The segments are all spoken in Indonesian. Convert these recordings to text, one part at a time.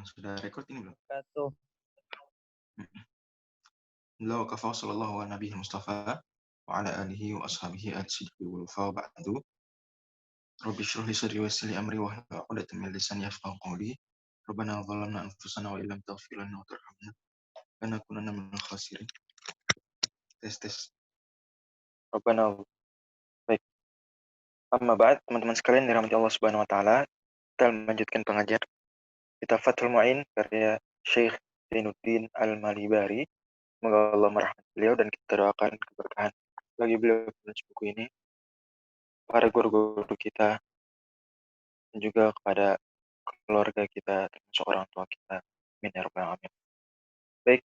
Sudah record ini belum? Wabarakatuh. Allahu kafa sallallahu ala nabiyil mustafa wa ala alihi wa ashabihi al-sidqi wal wafa ba'du. Rabbi shrah li sadri wa yassir li amri wa hlul 'uqdatam min lisani yafqahu qawli. Rabbana zalamna anfusana wa illam taghfir lana wa tarhamna lanakunanna minal khasirin. Tes. Rabbana. Baik. Amma ba'd, teman-teman sekalian dirahmati Allah Subhanahu wa taala, kita melanjutkan pengajar kitab Fathul Mu'in karya Syekh Zainuddin Al-Malibari. Semoga Allah merahmati beliau dan kita doakan keberkahan bagi beliau penulis buku ini, para guru-guru kita, dan juga kepada keluarga kita, termasuk orang tua kita. Amin ya rabbal alamin. Baik,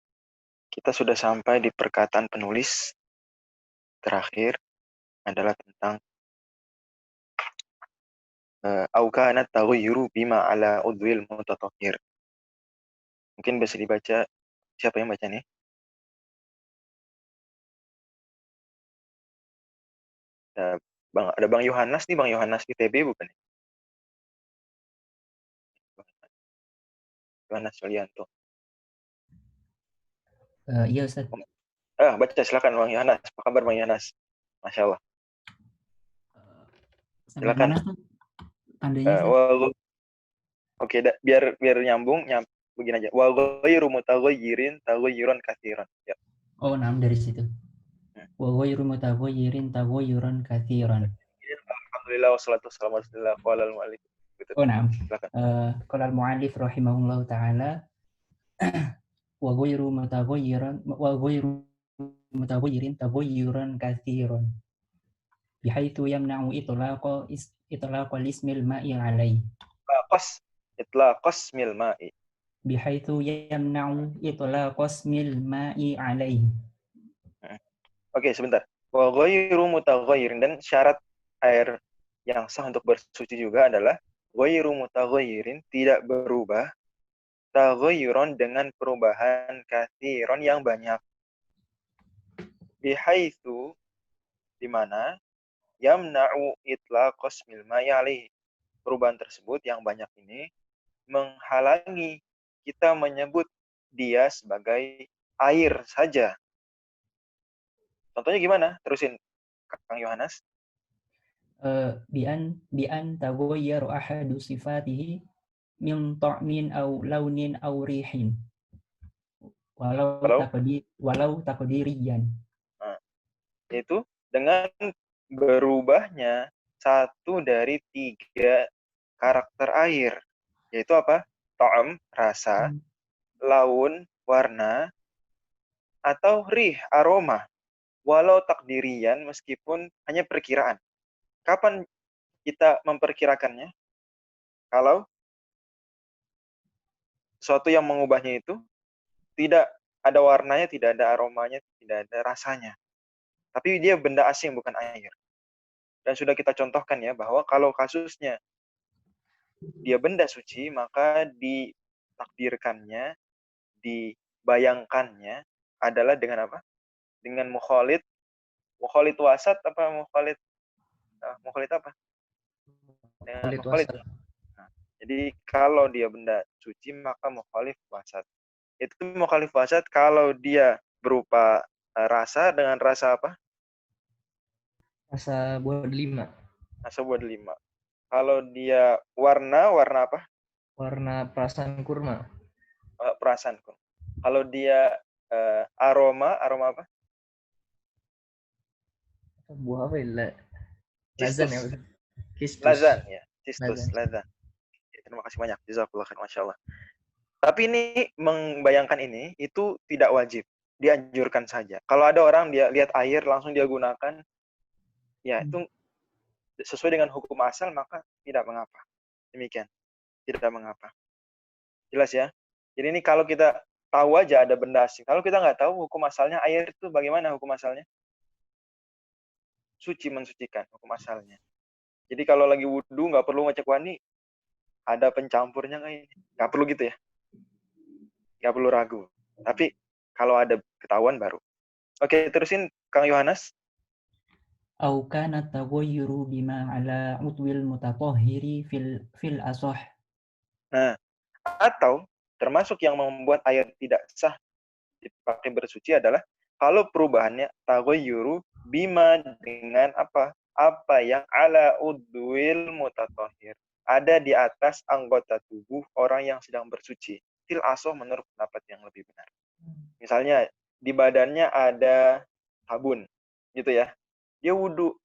kita sudah sampai di perkataan penulis terakhir adalah tentang au kana taghayyuru bima ala udwil mutatahhir. Mungkin bisa dibaca, siapa yang baca nih? Ada Bang Yohanes nih, Bang Yohanes ITB bukan? Yohanes Yulianto. Iya Ustaz. Baca silakan Bang Yohanes. Apa kabar Bang Yohanes? Masya Allah. Silakan. Tandanya Oke, biar nyambung begini aja. Wa ghairu mutaghayyirin taghayyuran katsiran. Ya. Oh, 6 dari situ. Wa ghairu mutaghayyirin taghayyuran katsiran. Alhamdulillah wassalatu wassalamu ala rasulillah wa ala alihi. Oh, 6. Silakan. Qala al-mu'allif rahimahullahu ta'ala wa ghairu mutaghayyirin taghayyuran katsiran. Bihaitsu yamna'u itlaqal ismil ma'i 'alaihi. Itlaqas mil ma'i. Bihaitsu yamna'u itlaqas mil ma'i 'alaihi. Oke, sebentar. Wa ghairu mutaghayyirin, dan syarat air yang sah untuk bersuci juga adalah ghairu mutaghayyirin, tidak berubah, taghayyuran dengan perubahan katsiran yang banyak. Bihaitsu, di mana yamna'u itlaqas mil ma'i 'alaihi. Perubahan tersebut yang banyak ini menghalangi kita menyebut dia sebagai air saja. Contohnya gimana? Terusin, Kang Yohanes. Bi'an taghayyaru ahadu sifatihi min ta'min aw launin aw rihin. Walau taqdiriyan. Yaitu dengan berubahnya satu dari 3 karakter air. Yaitu apa? Ta'am, rasa, laun, warna, atau rih, aroma. Walau takdirian, meskipun hanya perkiraan. Kapan kita memperkirakannya? Kalau sesuatu yang mengubahnya itu tidak ada warnanya, tidak ada aromanya, tidak ada rasanya. Tapi dia benda asing, bukan air. Dan sudah kita contohkan ya, bahwa kalau kasusnya dia benda suci, maka ditakdirkannya, dibayangkannya adalah dengan apa? Dengan mukhalid wasat apa mukhalid apa? Dengan mukhalid. Nah, jadi kalau dia benda suci maka mukhalif wasat. Itu mukhalif wasat kalau dia berupa rasa, dengan rasa apa? Rasa buah delima. Rasa buah delima. Kalau dia warna apa? Warna perasan kurma. Perasan kurma. Kalau dia aroma apa? Buah apa ya? Lazan ya. Lazan ya. Cistus, lazan. Terima kasih banyak. Jazakallah khair, masyaallah. Tapi ini membayangkan ini itu tidak wajib, dianjurkan saja. Kalau ada orang dia lihat air langsung dia gunakan, ya itu sesuai dengan hukum asal maka tidak mengapa. Demikian, tidak mengapa. Jelas ya? Jadi ini kalau kita tahu aja ada benda asing. Kalau kita nggak tahu hukum asalnya, air itu bagaimana hukum asalnya? Suci, mensucikan hukum asalnya. Jadi kalau lagi wudhu nggak perlu ngecek wani, ada pencampurnya nggak ini? Nggak perlu gitu ya? Nggak perlu ragu. Tapi kalau ada ketahuan baru. Oke, terusin Kang Yohanes. Au kana taghayyuru bima ala udwil mutatahhiri fil asah. Nah, atau Termasuk yang membuat air tidak sah dipakai bersuci adalah kalau perubahannya taghayyuru bima dengan apa? Apa yang ala udwil mutatahhir. Ada di atas anggota tubuh orang yang sedang bersuci. Fil asoh menurut pendapat yang lebih benar. Misalnya di badannya ada sabun, gitu ya. Dia wudhu.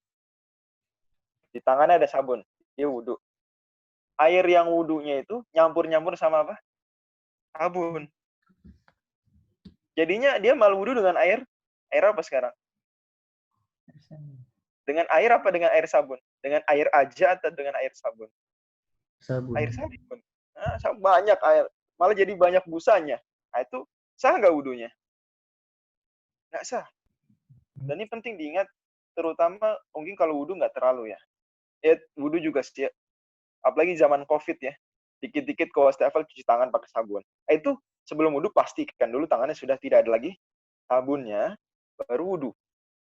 Di tangannya ada sabun. Dia wudhu. Air yang wudhunya itu nyampur-nyampur sama apa? Sabun. Jadinya dia malah wudhu dengan air apa sekarang? Dengan air apa dengan air sabun? Dengan air aja atau dengan air sabun? Sabun. Air sabun. Nah, banyak air. Malah jadi banyak busanya. Nah, itu sah nggak wudhunya? Nggak sah. Dan ini penting diingat, terutama mungkin kalau wudhu nggak terlalu ya. Wudhu juga sih, apalagi zaman COVID ya. Dikit-dikit kalau wastafel cuci tangan pakai sabun. Itu sebelum wudhu pastikan dulu tangannya sudah tidak ada lagi sabunnya, baru wudhu.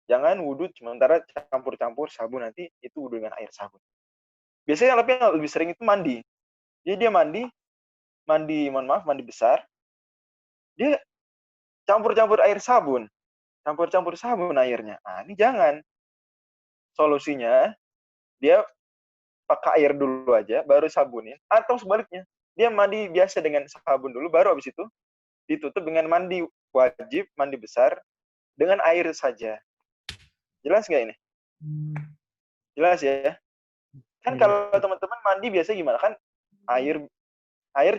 Jangan wudhu sementara campur-campur sabun, nanti itu wudhu dengan air sabun. Biasanya yang lebih sering itu mandi. Jadi dia mandi besar, dia campur-campur air sabun. Campur-campur sabun airnya. Nah, ini jangan. Solusinya, dia pakai air dulu aja, baru sabunin. Atau sebaliknya, dia mandi biasa dengan sabun dulu, baru habis itu ditutup dengan mandi wajib, mandi besar, dengan air saja. Jelas nggak ini? Jelas ya? Kan kalau teman-teman mandi biasa gimana? Kan air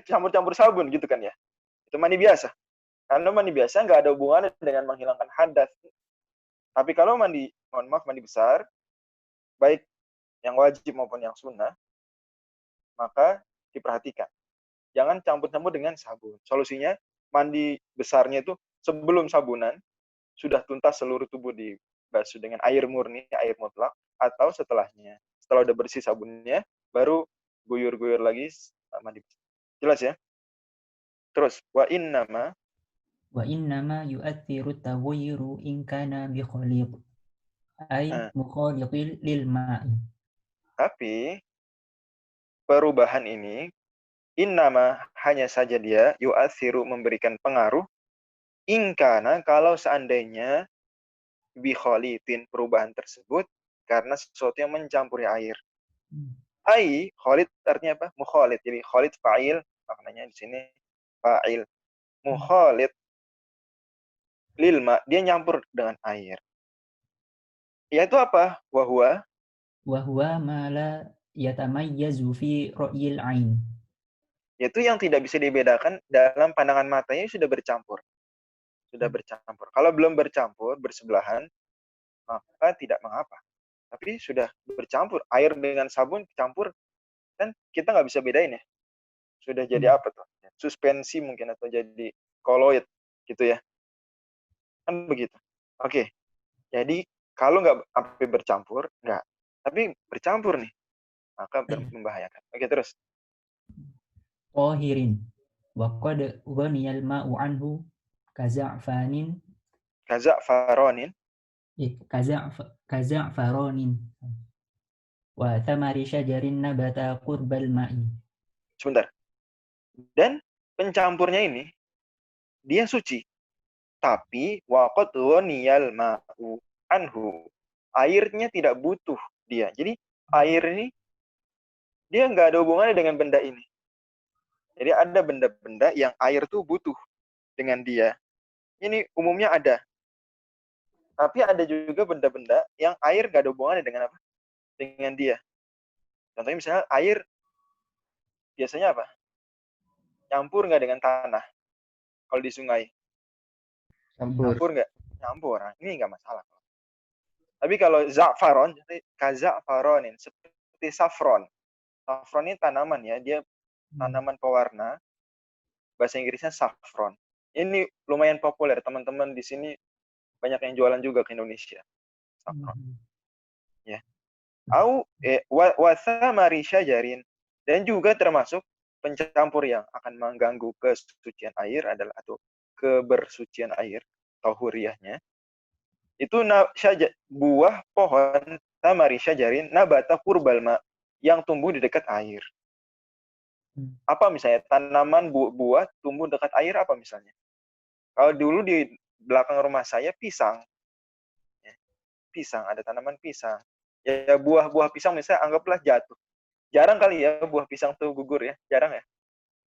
campur-campur sabun gitu kan ya? Itu mandi biasa. Karena mandi biasa nggak ada hubungannya dengan menghilangkan hadas. Tapi kalau mandi besar, baik yang wajib maupun yang sunnah, maka diperhatikan. Jangan campur-campur dengan sabun. Solusinya, mandi besarnya itu sebelum sabunan, sudah tuntas seluruh tubuh dibasuh dengan air murni, air mutlak, atau setelahnya. Setelah udah bersih sabunnya, baru guyur-guyur lagi mandi. Jelas ya? Terus, wa innama yu'athiru taghayyuru in kana bi khaliq ay mukhaliqil lil ma'i. Tapi perubahan ini innama hanya saja dia yu'athiru memberikan pengaruh ingkana kalau seandainya bi khalitin perubahan tersebut karena sesuatu yang mencampuri air. Ai khalid artinya apa? Mukhalid. Jadi khalid fa'il, maknanya di sini fa'il. Mukhalid lil ma, dia nyampur dengan air. Yaitu apa? Wahwa ma la yatamayyazu fi ra'yil ain. Yaitu yang tidak bisa dibedakan dalam pandangan matanya sudah bercampur. Sudah bercampur. Kalau belum bercampur, bersebelahan, maka tidak mengapa. Tapi sudah bercampur. Air dengan sabun campur, kan kita nggak bisa bedain ya. Sudah jadi apa tuh? Suspensi mungkin, atau jadi koloid gitu ya. Kan begitu. Oke. Jadi kalau nggak sampai bercampur, nggak. Tapi bercampur nih, maka membahayakan. Oke, terus. Tahirin wa qad ghaniyal ma'u anhu kaza'fanin kaza'faronin wa thamari syajarin nabata qurbal ma'i. Sebentar. Dan pencampurnya ini dia suci. Tapi waqad ghaniyal ma'u anhu. Airnya tidak butuh dia. Jadi air ini dia nggak ada hubungannya dengan benda ini. Jadi ada benda-benda yang air tuh butuh dengan dia. Ini umumnya ada. Tapi ada juga benda-benda yang air nggak ada hubungannya dengan apa? Dengan dia. Contohnya misalnya air biasanya apa? Nyampur nggak dengan tanah? Kalau di sungai. Nyampur nggak? Nyampur. Nah, ini nggak masalah. Tapi kalau za'faron, kaza'faronin, seperti saffron. Saffron ini tanaman ya, dia tanaman pewarna. Bahasa Inggrisnya saffron. Ini lumayan populer, teman-teman di sini banyak yang jualan juga ke Indonesia. Saffron. Ya. Wa thamari syajarin, dan juga termasuk pencampur yang akan mengganggu kesucian air adalah, atau kebersucian air, tahuriyahnya. Itu buah pohon tamari syajarin nabata qurbal ma, yang tumbuh di dekat air. Apa misalnya? Tanaman buah tumbuh dekat air apa misalnya? Kalau dulu di belakang rumah saya pisang. Ya, pisang, ada tanaman pisang. Ya buah-buah pisang misalnya anggaplah jatuh. Jarang kali ya buah pisang tuh gugur ya, jarang ya.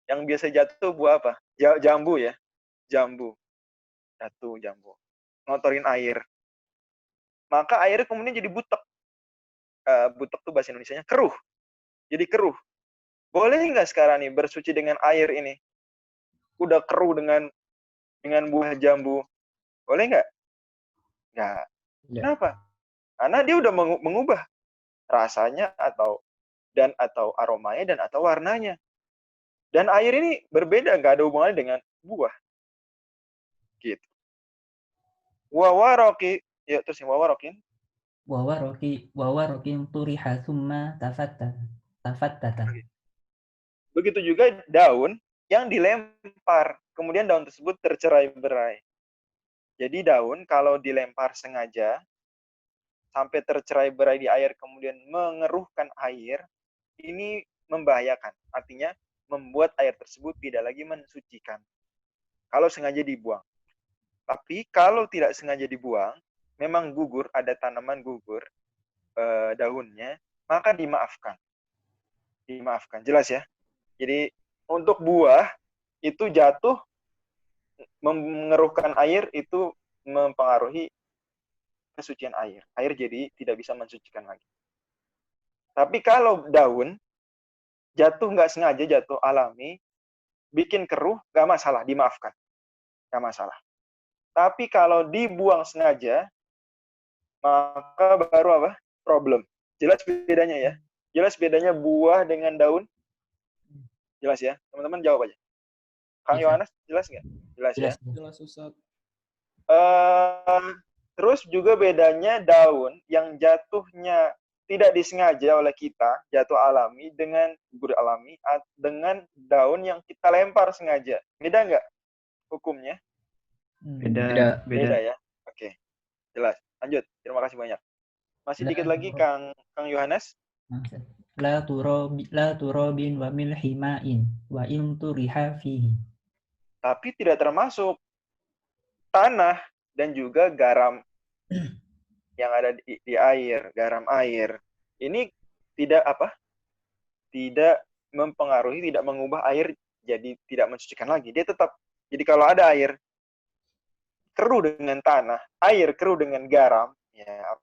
Yang biasa jatuh buah apa? Jambu ya, jambu. Jatuh jambu. Ngotorin air. Maka airnya kemudian jadi butek. Butek tuh bahasa Indonesianya keruh. Jadi keruh. Boleh nggak sekarang nih bersuci dengan air ini? Udah keruh dengan buah jambu. Boleh nggak? Nggak. Kenapa? Karena dia udah mengubah rasanya atau aromanya dan atau warnanya. Dan air ini berbeda, nggak ada hubungannya dengan buah. Gitu. Wawaroki, ya terus yang wawarokin. Wawarokin turiha summa tafattata. Begitu juga daun yang dilempar, kemudian daun tersebut tercerai-berai. Jadi daun kalau dilempar sengaja sampai tercerai-berai di air kemudian mengeruhkan air, ini membahayakan. Artinya membuat air tersebut tidak lagi mensucikan. Kalau sengaja dibuang. Tapi kalau tidak sengaja dibuang, memang gugur, ada tanaman gugur daunnya, maka dimaafkan. Dimaafkan, jelas ya. Jadi untuk buah itu jatuh mengeruhkan air itu mempengaruhi kesucian air. Air jadi tidak bisa mensucikan lagi. Tapi kalau daun jatuh nggak sengaja, jatuh alami, bikin keruh, nggak masalah, dimaafkan. Nggak masalah. Tapi kalau dibuang sengaja, maka baru apa? Problem. Jelas bedanya ya? Jelas bedanya buah dengan daun? Jelas ya? Teman-teman jawab aja. Kang Yohanes, jelas nggak? Jelas ya? Jelas, Ustaz. Terus juga bedanya daun yang jatuhnya tidak disengaja oleh kita, jatuh alami dengan gugur alami, dengan daun yang kita lempar sengaja. Beda nggak hukumnya? Beda ya? Oke, jelas. Lanjut, terima kasih banyak. Masih dikit lagi Kang Yohanes. La turabin wa milhima'in wa in turiha fihi. Tapi tidak termasuk tanah dan juga garam yang ada di air, garam air. Ini tidak mempengaruhi, tidak mengubah air jadi tidak mensucikan lagi. Dia tetap, jadi kalau ada air keruh dengan tanah, air keruh dengan garam, ya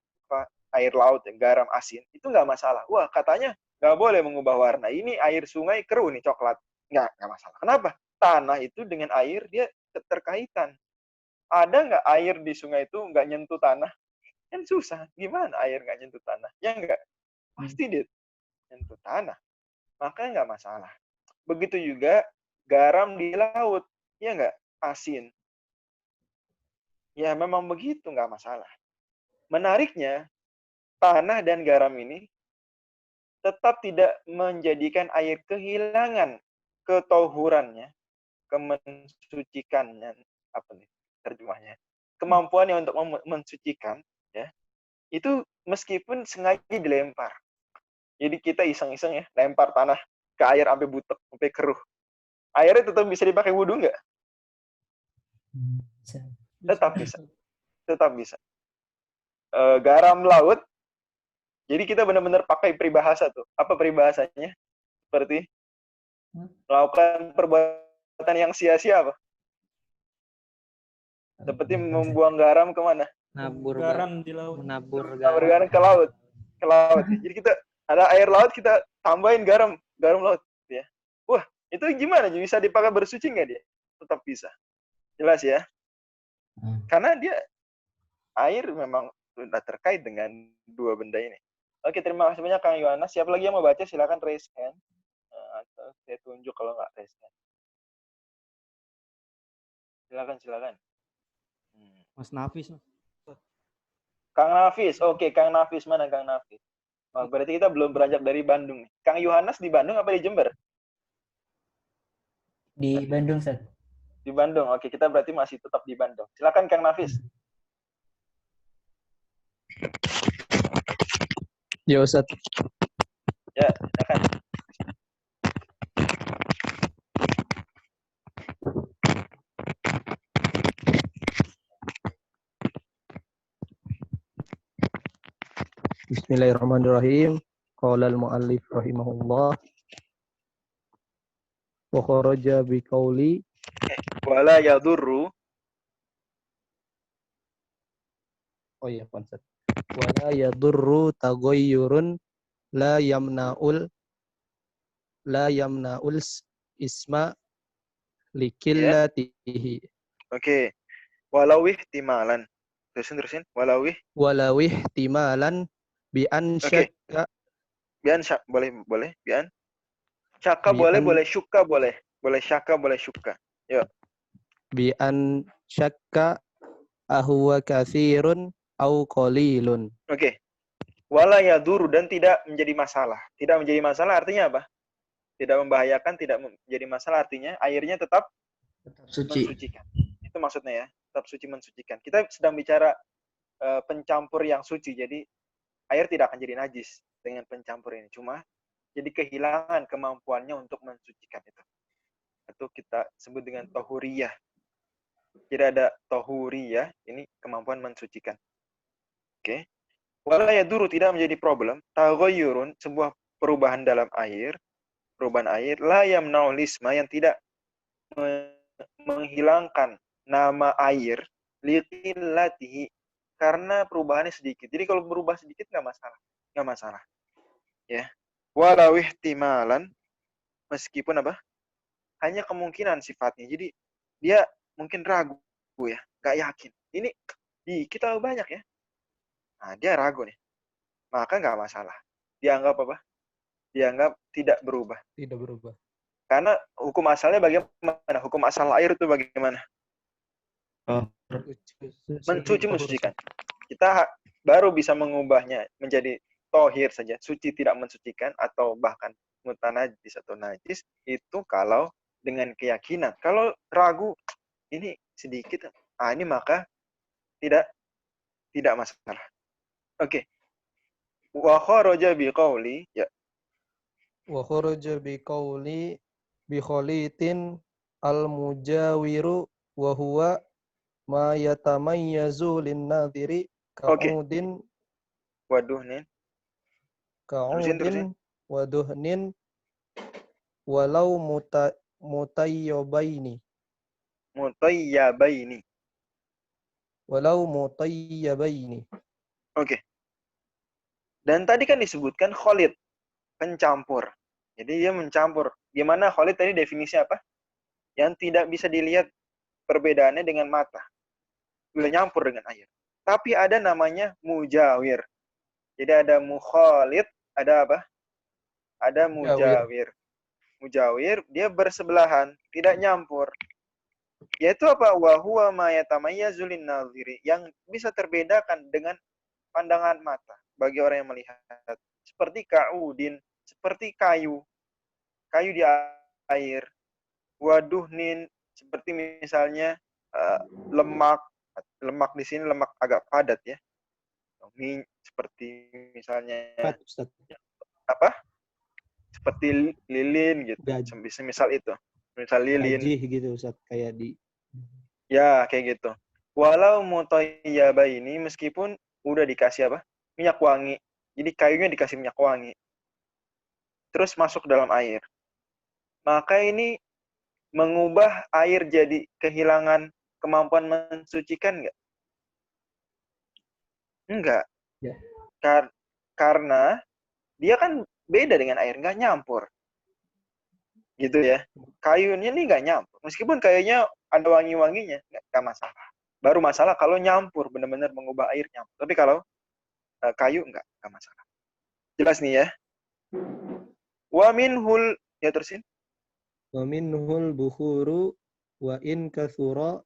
air laut, ya, garam asin, itu nggak masalah. Wah, katanya nggak boleh mengubah warna. Ini air sungai keruh nih, coklat. Nggak masalah. Kenapa? Tanah itu dengan air dia keterkaitan. Ada nggak air di sungai itu nggak nyentuh tanah? Kan susah. Gimana air nggak nyentuh tanah? Ya nggak. Pasti dia nyentuh tanah. Maka nggak masalah. Begitu juga garam di laut. Ya nggak? Asin. Ya memang begitu, nggak masalah. Menariknya, tanah dan garam ini tetap tidak menjadikan air kehilangan ketauhurannya, kemensucikannya, apa nih terjemahnya? Kemampuannya untuk mensucikan, ya. Itu meskipun sengaja dilempar. Jadi kita iseng-iseng ya, lempar tanah ke air sampai butek, sampai keruh. Airnya tetap bisa dipakai wudhu nggak? Tetap bisa. Tetap bisa. Garam laut, jadi kita benar-benar pakai peribahasa tuh. Apa peribahasanya? Seperti melakukan perbuatan yang sia-sia apa? Seperti membuang garam kemana? Nabur garam di laut. Menabur garam ke laut. Ke laut. Jadi kita ada air laut, kita tambahin garam laut. Ya. Wah, itu gimana? Bisa dipakai bersuci nggak dia? Tetap bisa. Jelas ya? Karena dia air memang sudah terkait dengan dua benda ini. Oke, terima kasih banyak Kang Yohanes. Siapa lagi yang mau baca? Silakan raise hand. Atau saya tunjuk kalau nggak raise hand. Silakan. Mas Nafis. Kang Nafis. Oke, Kang Nafis. Mana Kang Nafis? Oh, berarti kita belum beranjak dari Bandung. Kang Yohanes di Bandung apa di Jember? Di Bandung, Ustaz. Di Bandung. Oke, kita berarti masih tetap di Bandung. Silakan Kang Nafis. Ya, Ustaz. Ya, silakan. Bismillahirrahmanirrahim. Qala al-mu'allif rahimahullah wa kharaja bi qauli Wala yadurru. oh iya konsep. Wala yadurru taghayyurun la yamna'ul isma likillatihi. Oke. Walau ihtimalan. Terusin. Walau ihtimalan bi an syakka. Bian syak boleh. Bian. Syaka boleh syukka boleh. Boleh syaka, boleh syukka. Yuk. Bi an syakka ahuwa katsirun au qalilun. Oke. Wala yadurru dan tidak menjadi masalah. Tidak menjadi masalah artinya apa? Tidak membahayakan, tidak menjadi masalah artinya airnya tetap suci. mensucikan. Itu maksudnya ya, tetap suci mensucikan. Kita sedang bicara pencampur yang suci, jadi air tidak akan jadi najis dengan pencampur ini. Cuma jadi kehilangan kemampuannya untuk mensucikan itu. Itu kita sebut dengan tohuriyah. Jadi ada tohuriyah, ini kemampuan mensucikan. Oke. Wala yadurru tidak menjadi problem. Taghayyurun sebuah perubahan dalam air, perubahan air la yamna'ul isma yang tidak menghilangkan nama air liqillatihi karena perubahannya sedikit. Jadi kalau berubah sedikit nggak masalah. Ya. Walau ihtimalan meskipun apa? Hanya kemungkinan sifatnya. Jadi dia mungkin ragu ya, nggak yakin. Ini kita banyak ya. Nah, dia ragu nih. Maka nggak masalah. Dianggap apa? Dianggap tidak berubah. Tidak berubah. Karena hukum asalnya bagaimana? Hukum asal air itu bagaimana? Mensucikan. Kita baru bisa mengubahnya menjadi tohir saja, suci tidak mensucikan atau bahkan mutanajis atau najis itu kalau dengan keyakinan. Kalau ragu ini sedikit, ini maka tidak masalah. Oke. Wa kharaja biqauli ya. Wa kharaja biqauli bi khalitin al-mujawiru wa huwa ma yatamayyazu lin-nadhiri ka'udin waduhnin waduhnin walau mutayyabaini Oke. Dan tadi kan disebutkan khalid, pencampur. Jadi dia mencampur. Gimana khalid tadi definisinya apa? Yang tidak bisa dilihat perbedaannya dengan mata. Bila nyampur dengan air. Tapi ada namanya mujawir. Jadi ada mukhalid, ada apa? Ada mujawir. Mujawir, dia bersebelahan, tidak nyampur. Yaitu apa? Wa huwa ma yatamayyazu lin-nadhiri, yang bisa terbedakan dengan pandangan mata bagi orang yang melihat. Seperti ka'udin, seperti kayu di air. Waduhnin, seperti misalnya lemak di sini lemak agak padat ya. Seperti misalnya apa? Seperti lilin gitu. Misal itu. Misal lilin. Gajih gitu Ustaz, kayak di Ya, kayak gitu. Walau mutayyabaini meskipun udah dikasih apa? Minyak wangi. Jadi kayunya dikasih minyak wangi. Terus masuk ke dalam air. Maka ini mengubah air jadi kehilangan kemampuan mensucikan enggak? Enggak. Ya. Karena dia kan beda dengan air, enggak nyampur. Gitu ya. Kayunya ini enggak nyampur. Meskipun kayunya ada wangi-wanginya, enggak masalah. Baru masalah kalau nyampur, benar-benar mengubah air nyampur. Tapi kalau kayu enggak masalah. Jelas nih ya. Wa minhul ya terusin. Wa minhul bukhuru wa in kathura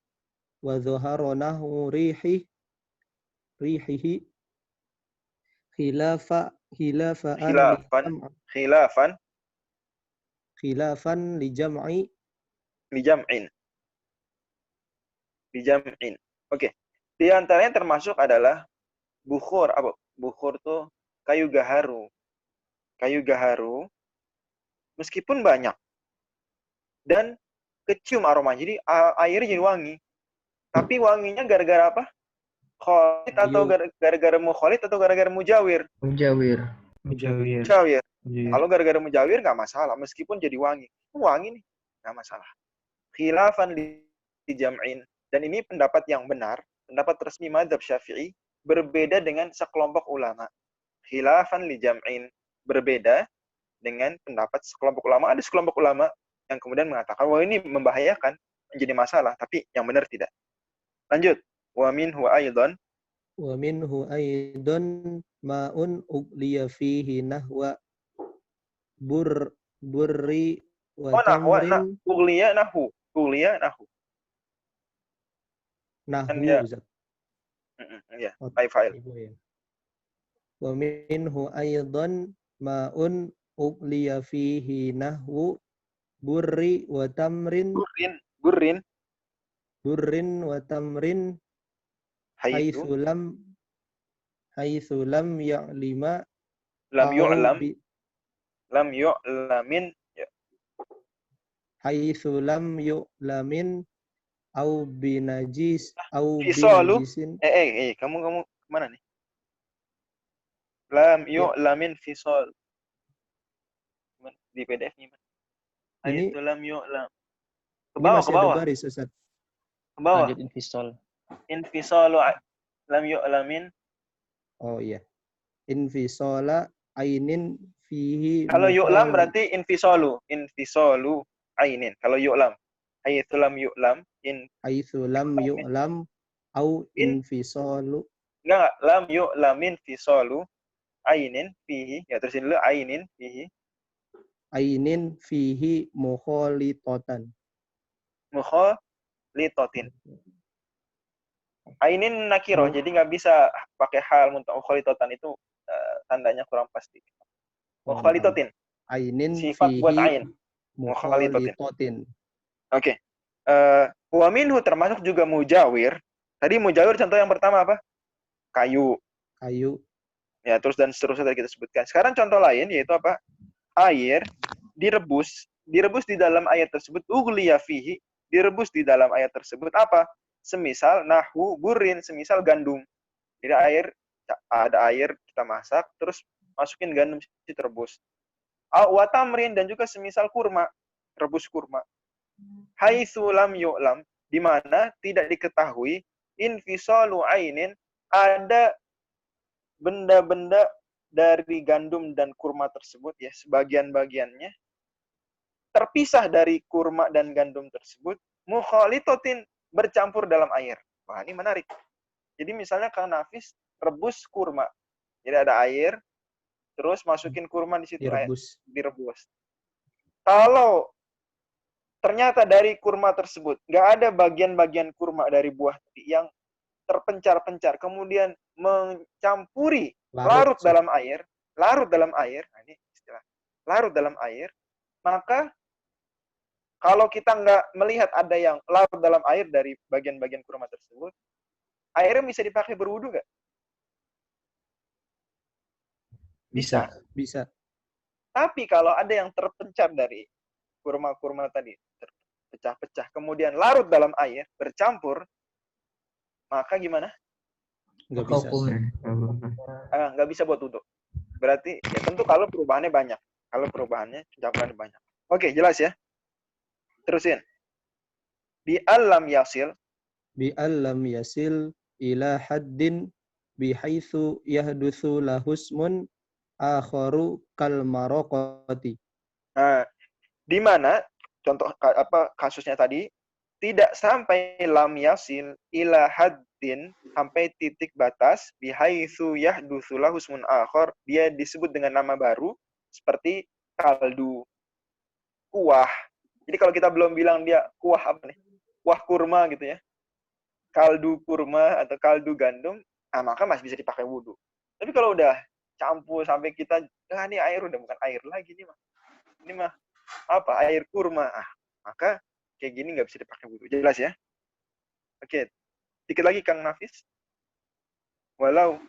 wa dhahara nahu rihihi khilafan li jam'in. Oke. Di antaranya termasuk adalah bukhur. Apa? Bukhur tuh kayu gaharu. Kayu gaharu meskipun banyak dan kecium aroma. Jadi airnya jadi wangi. Tapi wanginya gara-gara apa? Khalid atau gara-gara mukhalid atau gara-gara mujawir? Mujawir. Mujawir. Mujawir. Mujawir. Kalau gara-gara mujawir nggak masalah, meskipun jadi wangi. Wangi nih, nggak masalah. Khilafan li jam'in. Dan ini pendapat yang benar, pendapat resmi mazhab Syafi'i, berbeda dengan sekelompok ulama. Khilafan li jam'in. Berbeda dengan pendapat sekelompok ulama. Ada sekelompok ulama yang kemudian mengatakan, wah ini membahayakan, menjadi masalah. Tapi yang benar tidak. Lanjut. Wa minhu aidan. Wa minhu aidan ma'un ugliya fihi nahwa burri wa Nahwa, tamrin. ugliya nahu. Ugliya nahu. Kan dia- Ustaz. Ya, baik fa'il. Ibu ya. Wa minhu aidan ma'un ugliya fihi nahwu burri wa tamrin Burrin, wa tamrin haitu, haitsu lam ya'lima lam au yu'lam, bi- lam yu'lamin, ya. haitsu lam yu'lamin au binajis au Fisalu. binajisin. Kamu kemana nih? Lam Ya. yu'lamin fisal. Di PDF gimana? Ini- Haitu lam yu'lam. Ke Ini bawah, masih ke bawah, ada baris, Ustaz. ke bawah. Lanjut infisol. Infisalu lam yu'lamin. Oh iya. Infisala ainin fihi Kalau yu'lam mukhali- berarti infisalu ainin. Kalau yu'lam. Haitu lam yu'lam, haitsu lam yu'lam au In- infisalu enggak, lam yu'lamin fisalu ainin fihi. Ya, terusin dulu ainin fihi. ainin fihi mukhalitotan. Mukhalitotin. Ainin nakiro, Oh. jadi nggak bisa pakai hal untuk mukhalitotan itu tandanya kurang pasti. Mukhalitotin, Ainin sifat buat fihi ain. Mukhalitotin. mukhalitotin. Oke. Wa minhu termasuk juga mujawir. Tadi mujawir contoh yang pertama apa? Kayu. Kayu, Ya, terus dan seterusnya tadi kita sebutkan. Sekarang contoh lain yaitu apa? Air direbus di dalam air tersebut, ughliya fihi, direbus di dalam air tersebut apa? Semisal nahu burin, semisal gandum. Jadi ada air kita masak, terus masukin gandum direbus. Wa tamrin, dan juga semisal kurma, rebus kurma. Haitsu lam yu'lam, di mana tidak diketahui infisalu ainin, ada benda-benda dari gandum dan kurma tersebut, ya, sebagian-bagiannya terpisah dari kurma dan gandum tersebut, mukhalitotin, bercampur dalam air. Wah, ini menarik. Jadi misalnya Kang Nafis rebus kurma. Jadi ada air, terus masukin kurma di situ, direbus. Kalau ternyata dari kurma tersebut nggak ada bagian-bagian kurma dari buah yang terpencar-pencar, kemudian mencampuri larut dalam air, nah ini istilah, larut dalam air, maka kalau kita nggak melihat ada yang larut dalam air dari bagian-bagian kurma tersebut, airnya bisa dipakai berwudu nggak? Bisa. Tapi kalau ada yang terpencar dari kurma-kurma tadi, terpecah-pecah, kemudian larut dalam air, bercampur, maka gimana? Nggak bisa. Nggak bisa buat wudu. Berarti ya tentu kalau perubahannya banyak. Kalau perubahannya, campurannya banyak. Oke, jelas ya? Terusin. Bi alam yasil. Bi alam yasil ila haddin bihaitsu yahdutsu lahusmun akharu kal maraqati. Nah, di mana contoh kasusnya tadi tidak sampai lam yasil ila haddin, sampai titik batas, bihaitsu yahdutsu lahusmun akhar, dia disebut dengan nama baru seperti kaldu, kuah. Jadi kalau kita belum bilang dia kuah apa nih? Kuah kurma gitu ya. Kaldu kurma atau kaldu gandum, maka masih bisa dipakai wudu. Tapi kalau udah campur sampai kita, ini air udah bukan air lagi nih mah. Ini mah apa? Air kurma. Maka kayak gini nggak bisa dipakai wudu. Jelas ya? Oke. Dikit lagi Kang Nafis. Walau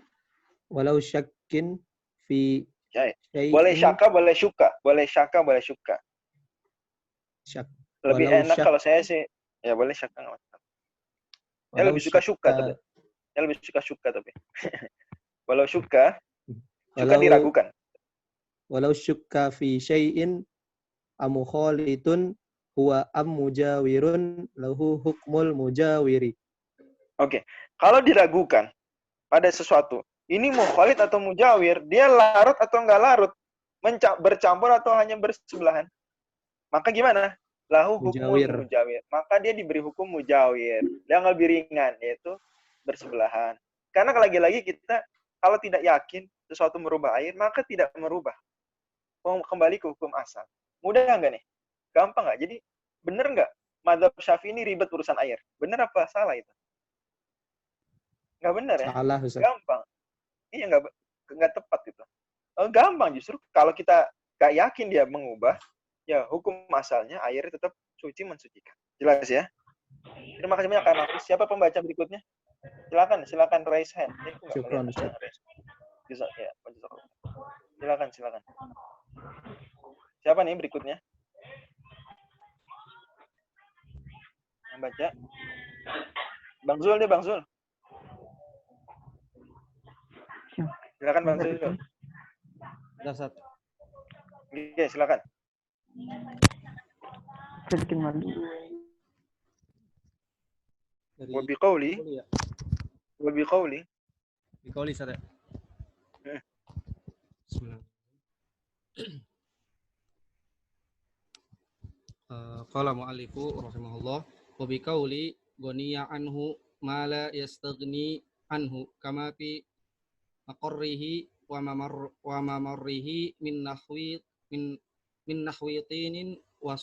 syakkin fi syai'in. Boleh syaka, boleh syuka. Boleh syaka, boleh syuka. Lebih enak kalau saya sih, ya boleh syaka. Saya lebih suka syuka. Saya lebih suka syukka tapi. Walau syukka Walau diragukan. walau syukka fi syai'in amukhalitun huwa mujawirun lahu hukmul mujawiri. Oke. Kalau diragukan pada sesuatu, ini mukhalid atau mujawir, dia larut atau enggak larut, bercampur atau hanya bersebelahan. Maka gimana? Lahu hukmul mujawir. Maka dia diberi hukum mujawir. Yang lebih ringan, yaitu bersebelahan. Karena lagi-lagi kita kalau tidak yakin sesuatu merubah air, maka tidak merubah. Kembali ke hukum asal. Mudah nggak nih? Gampang nggak? Jadi bener nggak? Mazhab Syafi'i ini ribet urusan air. Bener apa salah itu? Nggak bener ya? Salah, Ustaz. Gampang. Iya, nggak tepat gitu. Gampang justru kalau kita nggak yakin dia mengubah, ya hukum asalnya air tetap suci mensucikan. Jelas ya? Terima kasih banyak Kak Nafis. Siapa pembaca berikutnya? Silakan raise hand. Syukran, Ustaz. Ya, silakan. Siapa nih berikutnya? Yang baca? Bang Zul deh, Bang Zul. Silakan Bang Zul. Dasar. Oke, silakan. Dari Wabiqauli. ya. Wabiqauli. Biqauli sada. Bismillah. Qala mu'allifu rahimahullah wa biqauli ghaniya anhu ma la yastaghni anhu kama fi maqarrihi wa mamarrihi min nahwi tinin wa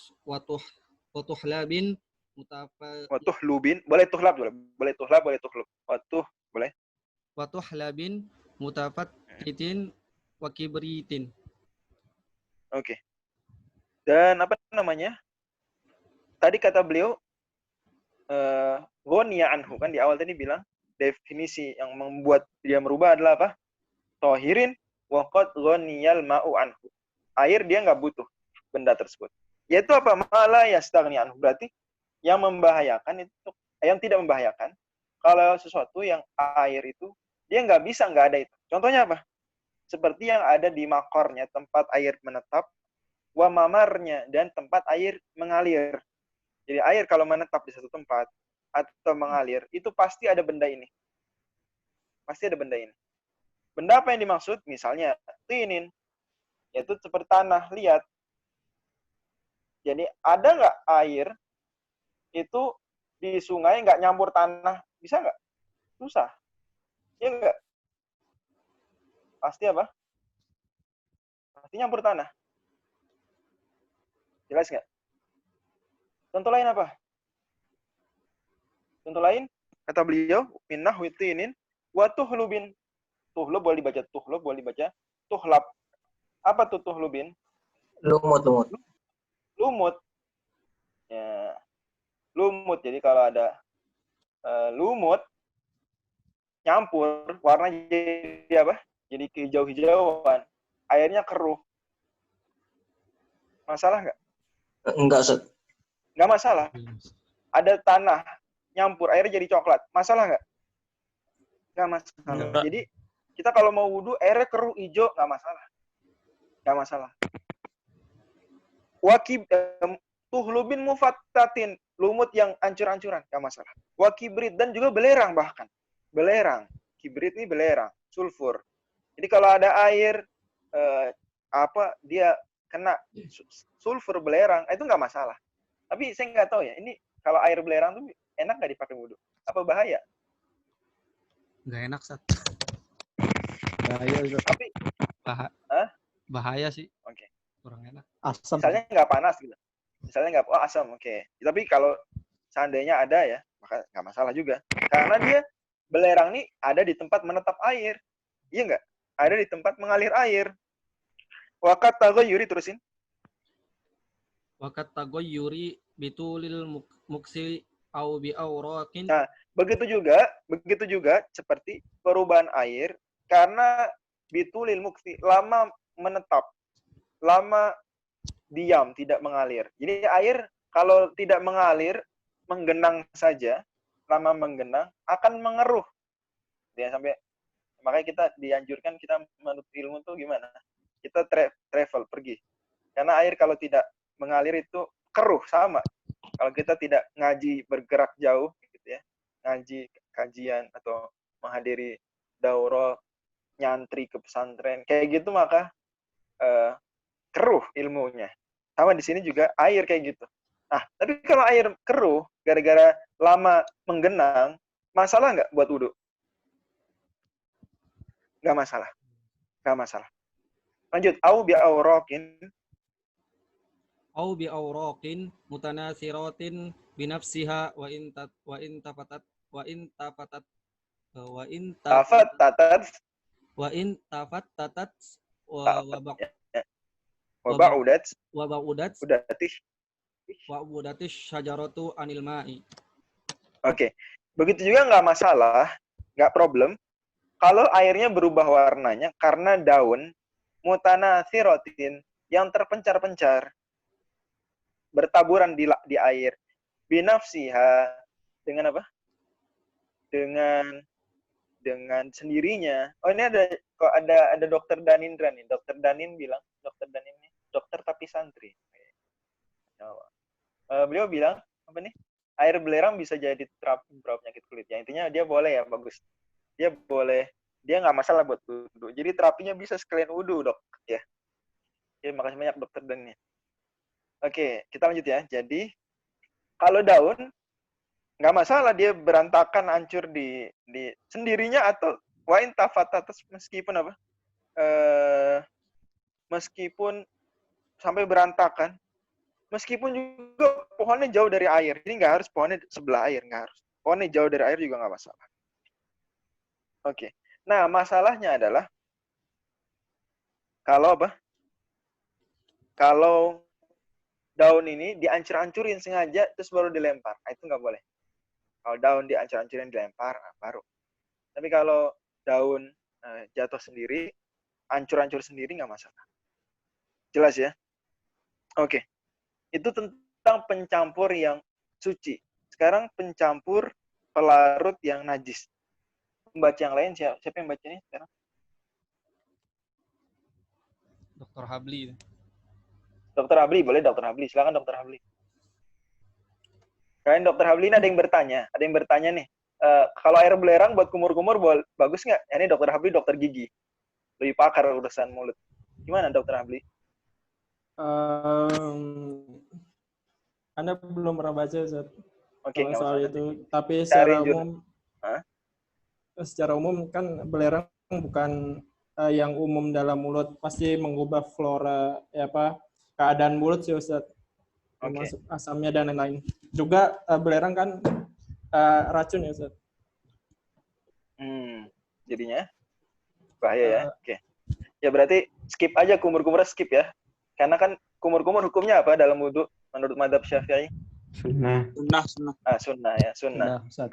tuhlabin Wa tuhlubin, boleh tuhlab, boleh tuhlab, boleh tuhlub. Boleh. Wa tuhlabin mutafattitin wa kibritin. Oke. Dan apa namanya? Tadi kata beliau ghaniya anhu, kan di awal tadi bilang definisi yang membuat dia merubah adalah apa? Tohirin wa qad ghaniyal ma'u anhu. Air dia nggak butuh benda tersebut. Yaitu apa? Mala yastaghni anhu, berarti yang membahayakan itu, yang tidak membahayakan, kalau sesuatu yang air itu dia nggak ada itu. Contohnya apa? Seperti yang ada di makornya, tempat air menetap, wa mamarnya, dan tempat air mengalir. Jadi air kalau menetap di satu tempat atau mengalir, itu pasti ada benda ini. Pasti ada benda ini. Benda apa yang dimaksud? Misalnya tinin, yaitu seperti tanah liat. Jadi ada nggak air itu di sungai nggak nyampur tanah? Bisa nggak? Susah. Iya nggak? Pasti apa? Pasti nyampur tanah. Jelas nggak? Contoh lain apa? Contoh lain, kata beliau, minnah witinin wa tuhlubin. Tuhlub boleh dibaca tuhlub, boleh dibaca tuhlab. Apa tuh tuhlubin? Lumut. Ya. Lumut. Jadi kalau ada lumut nyampur, warnanya jadi apa? Jadi kehijau-hijauan. Airnya keruh. Masalah nggak? Enggak, Ustaz. Nggak masalah. Ada tanah nyampur, airnya jadi coklat. Masalah nggak? Nggak masalah. Enggak. Jadi kita kalau mau wudhu, airnya keruh hijau, nggak masalah. Nggak masalah. Tuhlubin mufattatin, lumut yang ancur-ancuran, nggak masalah. Wakibrit, dan juga belerang bahkan. Belerang. Kibrit ini belerang, sulfur. Jadi kalau ada air, dia kena sulfur belerang, itu nggak masalah. Tapi saya nggak tahu ya, ini kalau air belerang tuh enak nggak dipakai wudhu? Apa bahaya? Nggak enak, Sat. Bahaya, Ustaz. Tapi Bahaya sih. Oke. Kurang enak. Asam. Misalnya nggak panas gitu. Misalnya nggak, asam, oke. Tapi kalau seandainya ada ya, maka nggak masalah juga. Karena dia belerang nih ada di tempat menetap air. Iya nggak? Ada di tempat mengalir air. Wakat tagoyuri, terusin. Wakat tagoyuri bitulil muksi au bi aurakin. Nah, begitu juga seperti perubahan air karena bitulil muksi, lama menetap, lama diam, tidak mengalir. Jadi air kalau tidak mengalir, menggenang saja, lama menggenang, akan mengeruh. Ya, sampai makanya kita dianjurkan kita menurut ilmu tuh gimana? Kita travel, pergi. Karena air kalau tidak mengalir itu keruh, sama. Kalau kita tidak ngaji bergerak jauh gitu ya, ngaji kajian atau menghadiri daurah, nyantri ke pesantren kayak gitu, maka keruh ilmunya. Sama di sini juga air kayak gitu. Nah, tapi kalau air keruh gara-gara lama menggenang, masalah nggak buat wudhu? Nggak masalah. Nggak masalah. Lanjut. Au bi'aurakin. Au bi auraqin mutanasiratin binafsiha wa in tafatat wa in tafatat wa in Tafat, tatat, wa in tafattatat wa waba'udat, ba'udat udatih. wa udatis syajaratu anil ma'i. Oke. Begitu juga nggak masalah, nggak problem. Kalau airnya berubah warnanya karena daun mutanasiratin yang terpencar-pencar bertaburan di air, binafsiha, dengan apa? Dengan sendirinya. Oh, ini ada Dokter Danindra nih. Dokter Danin bilang, Dokter Danin ini dokter tapi santri. Beliau bilang apa nih? Air belerang bisa jadi terapi beberapa penyakit kulit. Ya, intinya dia boleh ya, bagus. Dia boleh, dia nggak masalah buat wudhu. Jadi terapinya bisa sekalian wudhu, dok. Ya. Oke, makasih banyak Dokter Danin. Oke, kita lanjut ya. Jadi, kalau daun, nggak masalah dia berantakan, hancur di sendirinya, atau wain tafatatas, meskipun apa? Meskipun sampai berantakan, meskipun juga pohonnya jauh dari air. Ini nggak harus pohonnya sebelah air, nggak harus. Pohonnya jauh dari air juga nggak masalah. Oke. Nah, masalahnya adalah kalau apa? Kalau daun ini dihancur-hancurin sengaja terus baru dilempar. Nah, itu nggak boleh. Kalau daun dihancur-hancurin dilempar, baru. Tapi kalau daun jatuh sendiri, hancur-hancur sendiri, nggak masalah. Jelas ya? Oke. Itu tentang pencampur yang suci. Sekarang pencampur pelarut yang najis. Membaca yang lain, siapa yang baca ini sekarang? Dr. Habli. Dokter Habli, boleh Dokter Habli. Silakan Dokter Habli. Kalian Dokter Habli ini ada yang bertanya nih. Kalau air belerang buat kumur-kumur bagus nggak? Ini Dokter Habli, dokter gigi. Lebih pakar urusan mulut. Gimana Dokter Habli? Anda belum pernah baca, Ustaz. Oke, nggak soal masalah. itu. Tapi secara umum kan belerang bukan yang umum dalam mulut, pasti mengubah flora keadaan mulut sih, Ustaz. Termasuk asamnya dan lain-lain. Juga belerang kan racun ya, Ustaz. Jadinya bahaya ya. Oke. Ya berarti skip aja kumur-kumur, skip ya. Karena kan kumur-kumur hukumnya apa dalam wudhu menurut mazhab Syafi'i? Sunnah. Sunnah ya, sunnah. Ustaz.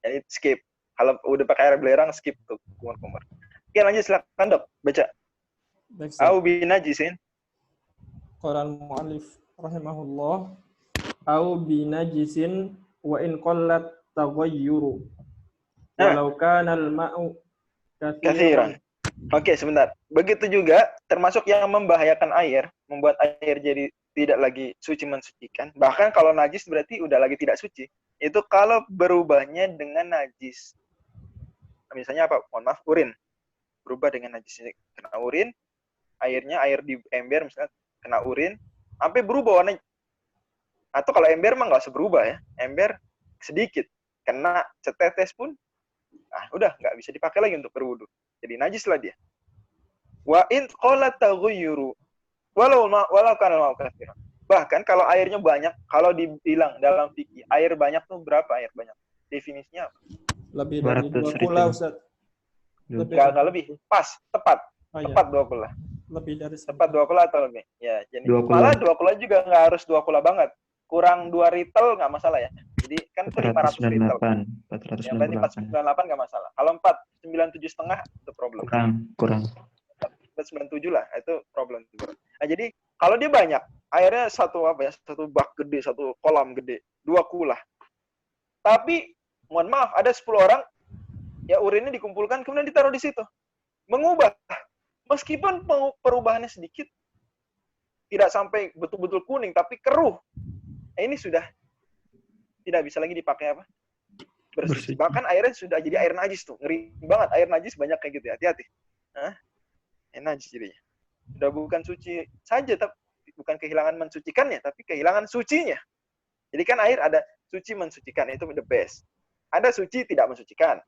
Jadi skip. Kalau udah pakai air belerang, skip tuh kumur-kumur. Oke, lanjut silakan Dok, baca. Au binajisin. Qala al-mu'allif rahimahullah, au binajisin wa in qallat taghayyuru. Walau kana al-ma'u katsiran. Oke, sebentar. Begitu juga termasuk yang membahayakan air, membuat air jadi tidak lagi suci mensucikan. Bahkan kalau najis berarti udah lagi tidak suci. Itu kalau berubahnya dengan najis. Misalnya apa? Mohon maaf, urin. Berubah dengan najis. Kena urin, air di ember misalnya kena urin, sampai berubah warnanya. Atau kalau ember mah nggak usah berubah ya. Ember sedikit. Kena setetes pun, udah nggak bisa dipakai lagi untuk berwudu. Jadi najis lah dia. Wa in qala taghayyuru walau kana al-ma'u katsiran. Bahkan kalau airnya banyak, kalau dibilang dalam fikih, air banyak tuh berapa air banyak? Definisinya apa? Lebih dari 2 kula, Ustaz. Enggak lebih. Pas, tepat. Tepat 2 kula. Lebih dari tepat 2 kula atau lebih. Ya, jadi 2 kula. malah 2 kula juga nggak harus 2 kula banget. Kurang 2 ritel nggak masalah ya. Jadi kan itu 500 ritel. 498. Ya, berarti 498 nggak masalah. Kalau 497,5 itu problem. Kurang. 97 lah, itu problem. Nah, jadi kalau dia banyak, airnya satu bak gede, satu kolam gede, 2 kula. Tapi mohon maaf, ada 10 orang ya urinnya dikumpulkan kemudian ditaruh di situ. Mengubah. Meskipun perubahannya sedikit, tidak sampai betul-betul kuning, tapi keruh. Ini sudah tidak bisa lagi dipakai apa? Bersih. Bahkan airnya sudah jadi air najis tuh. Ngeri banget, air najis banyak kayak gitu ya. Hati-hati. Air najis jadinya. Sudah bukan suci saja, tapi bukan kehilangan mensucikannya, tapi kehilangan sucinya. Jadi kan air ada suci mensucikan, itu the best. Ada suci tidak mensucikan.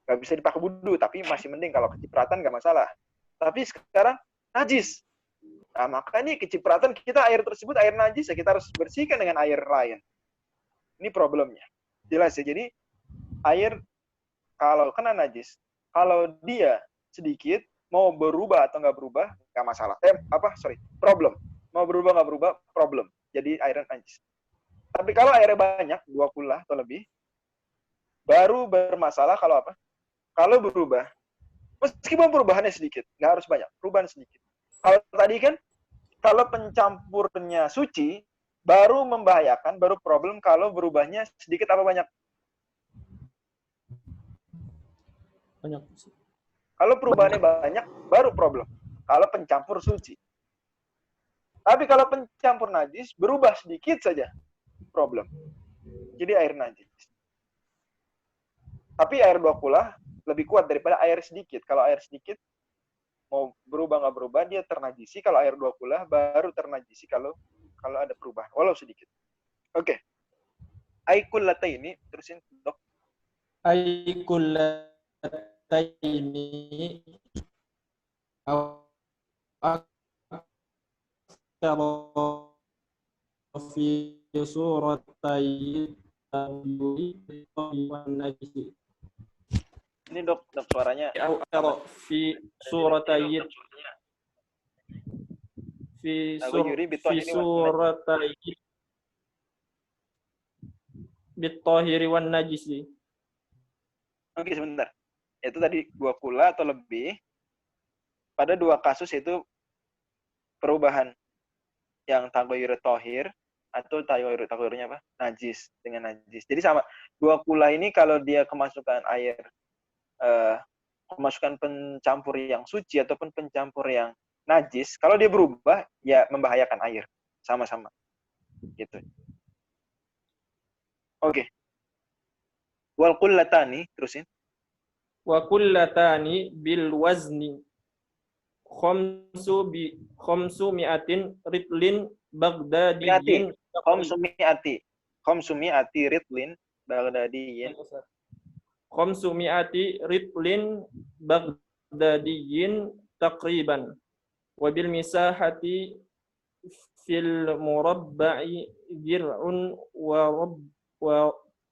Nggak bisa dipakai wudhu, tapi masih mending kalau kecipratan nggak masalah. Tapi sekarang najis. Nah, makanya kecipratan kita air tersebut air najis ya kita harus bersihkan dengan air lain. Ini problemnya. Jelas ya. Jadi air kalau kena najis, kalau dia sedikit mau berubah atau nggak berubah nggak masalah. Problem. Mau berubah nggak berubah problem. Jadi air najis. Tapi kalau airnya banyak 2 kula atau lebih, baru bermasalah kalau apa? Kalau berubah, meskipun perubahannya sedikit, nggak harus banyak, perubahan sedikit. Kalau tadi kan, kalau pencampurnya suci, baru membahayakan, baru problem kalau berubahnya sedikit apa banyak. Banyak. Kalau perubahannya banyak, baru problem. Kalau pencampur suci. Tapi kalau pencampur najis, berubah sedikit saja, problem. Jadi air najis. Tapi air 2 kula lebih kuat daripada air sedikit. Kalau air sedikit, mau berubah nggak berubah, dia ternajisi. Kalau air 2 kula, baru ternajisi kalau ada perubahan, walau sedikit. Oke. Aikullata ini, terusin, Dok. Aikullata ini fi suratai najis. Ini dok suaranya. Fi suratai bitahiri wan najisi. Oke, sebentar. Itu tadi 2 kula atau lebih. Pada 2 kasus itu perubahan yang taghayyur tahir atau taghayyurnya apa? Najis dengan najis. Jadi sama 2 kula ini kalau dia kemasukan air kemasukan pencampur yang suci ataupun pencampur yang najis, kalau dia berubah ya membahayakan air sama-sama. Gitu. Oke. Wal qullatani, terusin. Wa qullatani bil wazni khamsu mi'atin ritlin baghdadiyin khamsu mi'ati ritlin baghdadiyin taqriban wa bil misahati fil murabba'i dir'un wa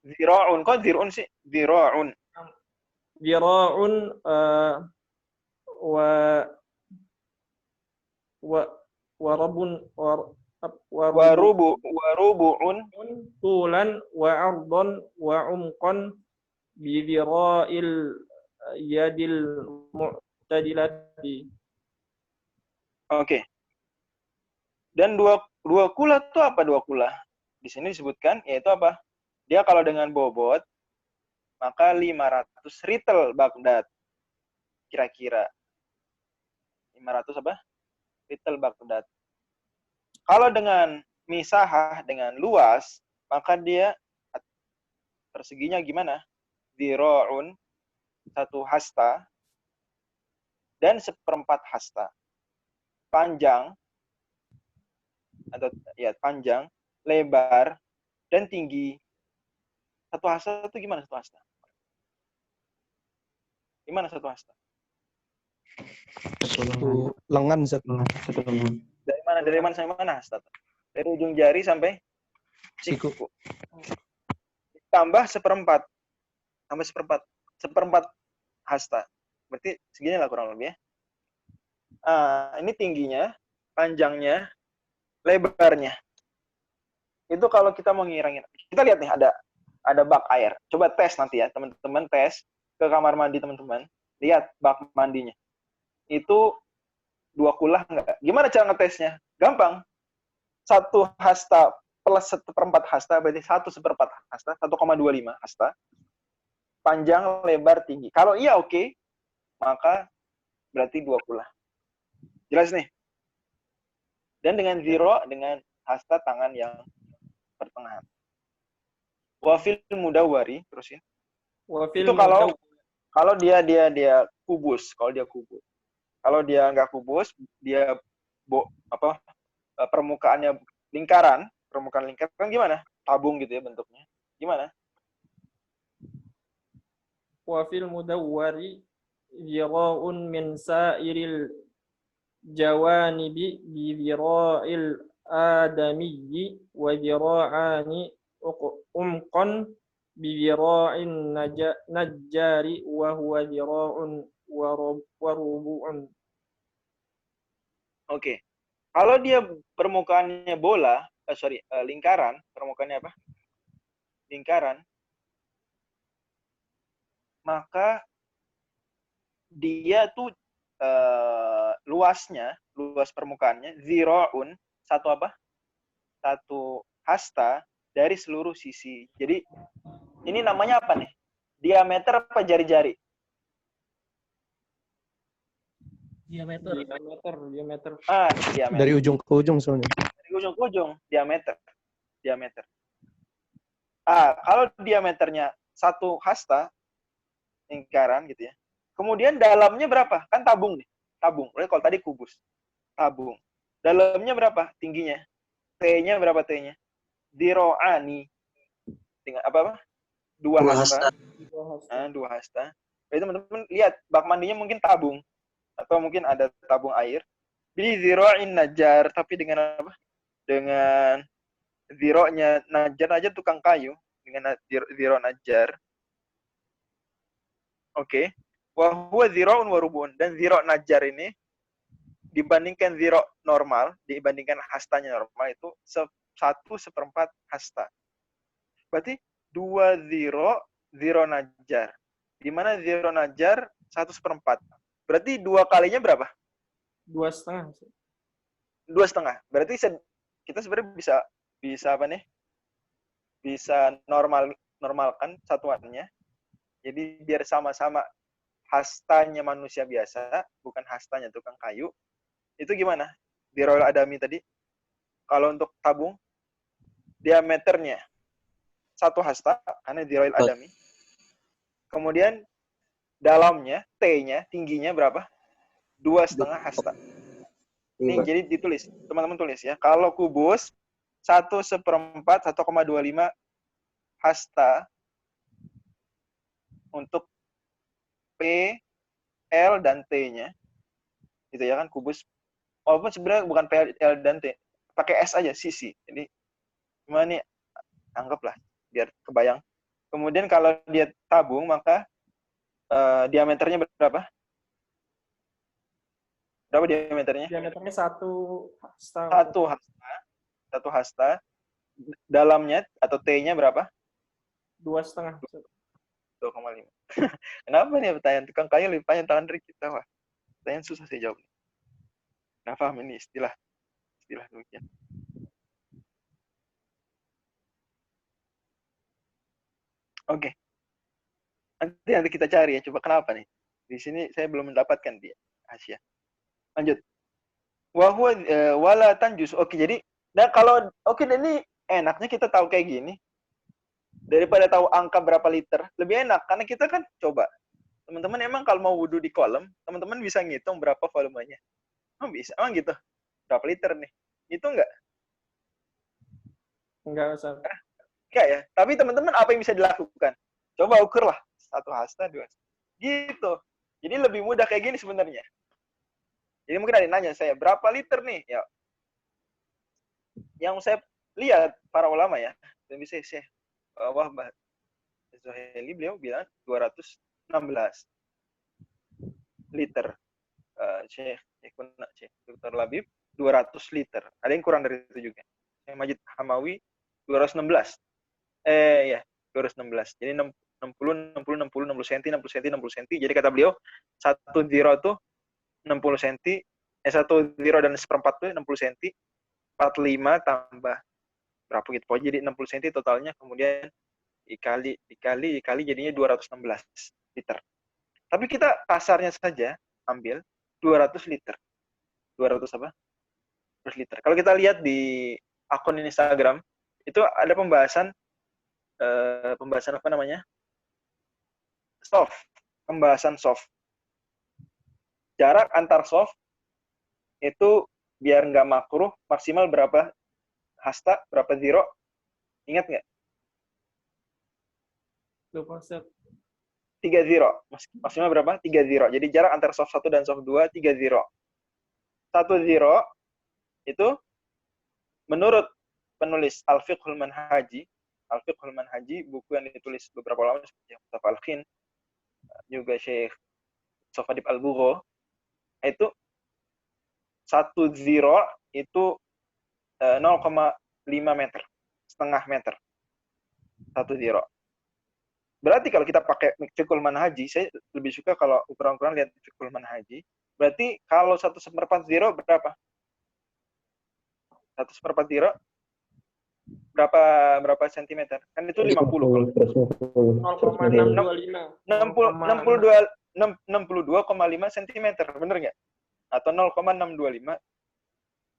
zira'un. Kok dir'un sih? Zira'un. Dira'un wa rubu'un tulan wa ardon wa umqan bi dira'il yadil mu'tadilati. Oke. Dan dua kula itu apa 2 kula? Di sini disebutkan yaitu apa? Dia kalau dengan bobot maka 500 ritel Baghdad. Kira-kira 500 apa? Ritel Baghdad. Kalau dengan misahah dengan luas, maka dia perseginya gimana? Dira'un 1 hasta dan 1/4 hasta. Panjang atau ya panjang, lebar dan tinggi. 1 hasta itu gimana 1 hasta? Gimana 1 hasta? 1 lengan, Zat. 1 lengan. Dari mana sampai mana hasta? Dari ujung jari sampai siku. Tambah 1/4. Sampai 1/4 hasta. Berarti segini lah kurang lebih ya. Ini tingginya, panjangnya, lebarnya. Itu kalau kita mau ngirangin. Kita lihat nih ada bak air. Coba tes nanti ya, teman-teman tes ke kamar mandi teman-teman. Lihat bak mandinya. Itu 2 kula enggak? Gimana cara ngetesnya? Gampang. 1 hasta plus 1/4 hasta berarti 1/4 hasta, 1,25 hasta. panjang, lebar, tinggi. Kalau iya oke, maka berarti 20. Jelas nih? Dan dengan zero, dengan hasta tangan yang pertengahan. Wafil mudawwari, terusin. Wafil Itu kalau dia kubus, kalau dia kubus. Kalau dia nggak kubus, dia permukaannya lingkaran, permukaan lingkaran gimana? Tabung gitu ya bentuknya. Gimana? Wafil mudawwari zira'un min sa'iril jawanibi bi zira'il adamiyyi wa zira'ani umqan bi zira'in najjari wa huwa zira'un wa rubu'un. Oke. Kalau dia permukaannya lingkaran, permukaannya apa? Lingkaran. Maka dia tuh luas permukaannya zira'un, satu hasta dari seluruh sisi. Jadi ini namanya apa nih? Diameter apa jari-jari? Diameter. Diameter. Diameter. Dari ujung ke ujung soalnya. Dari ujung ke ujung, diameter. Kalau diameternya satu hasta, lingkaran gitu ya. Kemudian dalamnya berapa? Kan tabung nih. Tabung. Kalau tadi kubus. Tabung. Dalamnya berapa? Tingginya. T-nya berapa T-nya? Diro'ani. Dengan apa? Dua hasta. Dua hasta. Jadi teman-teman lihat, bak mandinya mungkin tabung. Atau mungkin ada tabung air. Bi ziro'in najar. Tapi dengan apa? Dengan ziro'nya najar aja tukang kayu. Dengan ziro' najar. Oke. Wa huwa zira'un wa rubu'un. Dan ziro' najar ini dibandingkan ziro' normal, dibandingkan hastanya normal itu 1/4 hasta. Berarti 2 ziro' najar. Di mana ziro' najar 1/4. Berarti 2 kalinya berapa? 2,5. 2,5. Berarti kita sebenarnya bisa apa nih? Bisa normalkan satuannya. Jadi biar sama-sama hastanya manusia biasa, bukan hastanya tukang kayu. Itu gimana? Zira'ul adami tadi. Kalau untuk tabung, diameternya 1 hasta, karena zira'ul adami. Kemudian dalamnya, T-nya, tingginya berapa? 2,5 hasta. Ini jadi ditulis. Teman-teman tulis ya. Kalau kubus, 1/4, 1,25 hasta untuk P, L, dan T-nya. Gitu ya kan, kubus. Walaupun sebenarnya bukan P, L, dan T. Pakai S aja, sisi. Jadi, gimana nih? Anggaplah, biar kebayang. Kemudian kalau dia tabung, maka diameternya berapa? Berapa diameternya? Diameternya 1 hasta. 1 hasta. Dalamnya atau T-nya berapa? 2,5. 2,5. Kenapa nih pertanyaan tukang kayu lebih panjang tangan dari kita, wah. Pertanyaan susah saya jawab. Nggak paham ini istilah demikian. Oke. Nanti kita cari ya, coba kenapa nih. Di sini saya belum mendapatkan dia. Asia. Lanjut. Wala tanjus. Oke, jadi ini enaknya kita tahu kayak gini. Daripada tahu angka berapa liter, lebih enak karena kita kan coba. Teman-teman emang kalau mau wudhu di kolam, teman-teman bisa ngitung berapa volumenya. Bisa. Emang gitu. Berapa liter nih? Itu enggak? Enggak usah. Enggak ya. Tapi teman-teman apa yang bisa dilakukan? Coba ukur lah. 1 hasta, 2 hasta. Gitu. Jadi lebih mudah kayak gini sebenarnya. Jadi mungkin ada yang nanya saya, berapa liter nih? Ya. Yang saya lihat para ulama ya, dan bisa saya Mbak Zuhaili beliau bilang 216 liter. Syekh Dr. Labib 200 liter. Ada yang kurang dari itu juga. Syekh Majid Hamawi 216. 216. Jadi 60 cm, 60 cm. Jadi kata beliau, 1 ziro itu 60 cm. 1 ziro dan 1/4 itu 60 cm. 45 tambah berapa gitu. Pokoknya jadi 60 cm totalnya. Kemudian dikali jadinya 216 liter. Tapi kita kasarnya saja ambil 200 liter. 200 apa? 200 liter. Kalau kita lihat di akun Instagram, itu ada pembahasan apa namanya? Soft. Pembahasan soft. Jarak antar soft itu biar nggak makruh maksimal berapa hasta, berapa ziro? Ingat nggak? Lupa, Ustaz. 3 ziro. Maksimal berapa? 3 ziro. Jadi jarak antara soft 1 dan soft 2, 3 ziro. 1 ziro itu menurut penulis Al-Fiqhul Manhaji, buku yang ditulis beberapa ulama seperti Mustafa Al-Khin, juga Syekh Sofadib Al-Bugho, itu 1 ziro itu 0,5 meter, setengah meter. 1 ziro. Berarti kalau kita pakai Fiqhul Manhaji, saya lebih suka kalau ukuran-ukuran lihat Fiqhul Manhaji. Berarti kalau 1/4 ziro berapa? 1/4 ziro berapa sentimeter? Kan itu 50. 62,5 sentimeter, bener nggak? Atau 0,625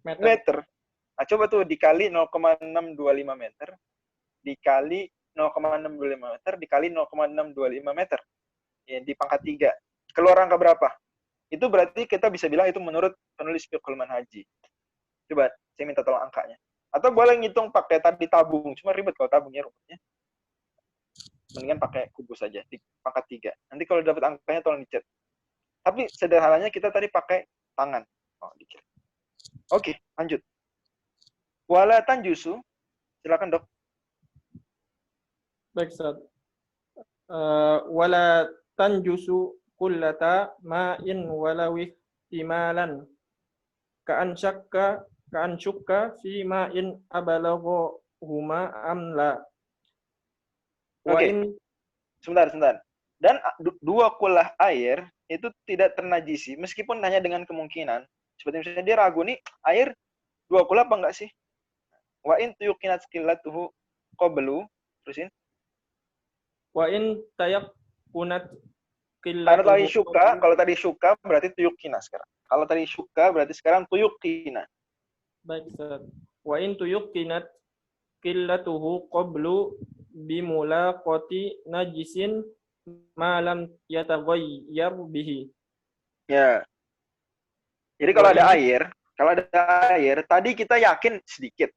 meter. Nah, coba tuh dikali 0,625 meter dikali 0,625 meter dikali 0,625 meter. Ya, di pangkat 3. Keluar angka berapa? Itu berarti kita bisa bilang itu menurut penulis Fiqhul Manhaji. Coba saya minta tolong angkanya. Atau boleh ngitung pakai tadi tabung, cuma ribet kalau tabungnya rumusnya. Mendingan pakai kubus saja di pangkat 3. Nanti kalau dapat angkanya tolong dicat. Tapi sederhananya kita tadi pakai tangan. Oh, dikira. Oke, lanjut. Wala tanjusu. Silakan, Dok. Baik, Ustaz. Wala tanjusu kullata ma'in walaw ihtimalan ka'an syukka fi ma'in abalagho huma amla. Oke. Sebentar. Dan 2 kulah air itu tidak ternajisi meskipun hanya dengan kemungkinan. Seperti misalnya dia ragu nih, air 2 kulah apa enggak sih? Wa in tuyuqinat qillatuhu qablu, terusin. Wa in tayaqunat Kalau tadi syuka berarti tuyuqina sekarang. Kalau tadi syuka berarti sekarang tuyuqina. Baik, Ustaz. Wa in tuyuqinat qillatuhu qablu bimulaqati najisin ma lam yataghayyar bihi. Ya. Jadi kalau ada air, tadi kita yakin sedikit.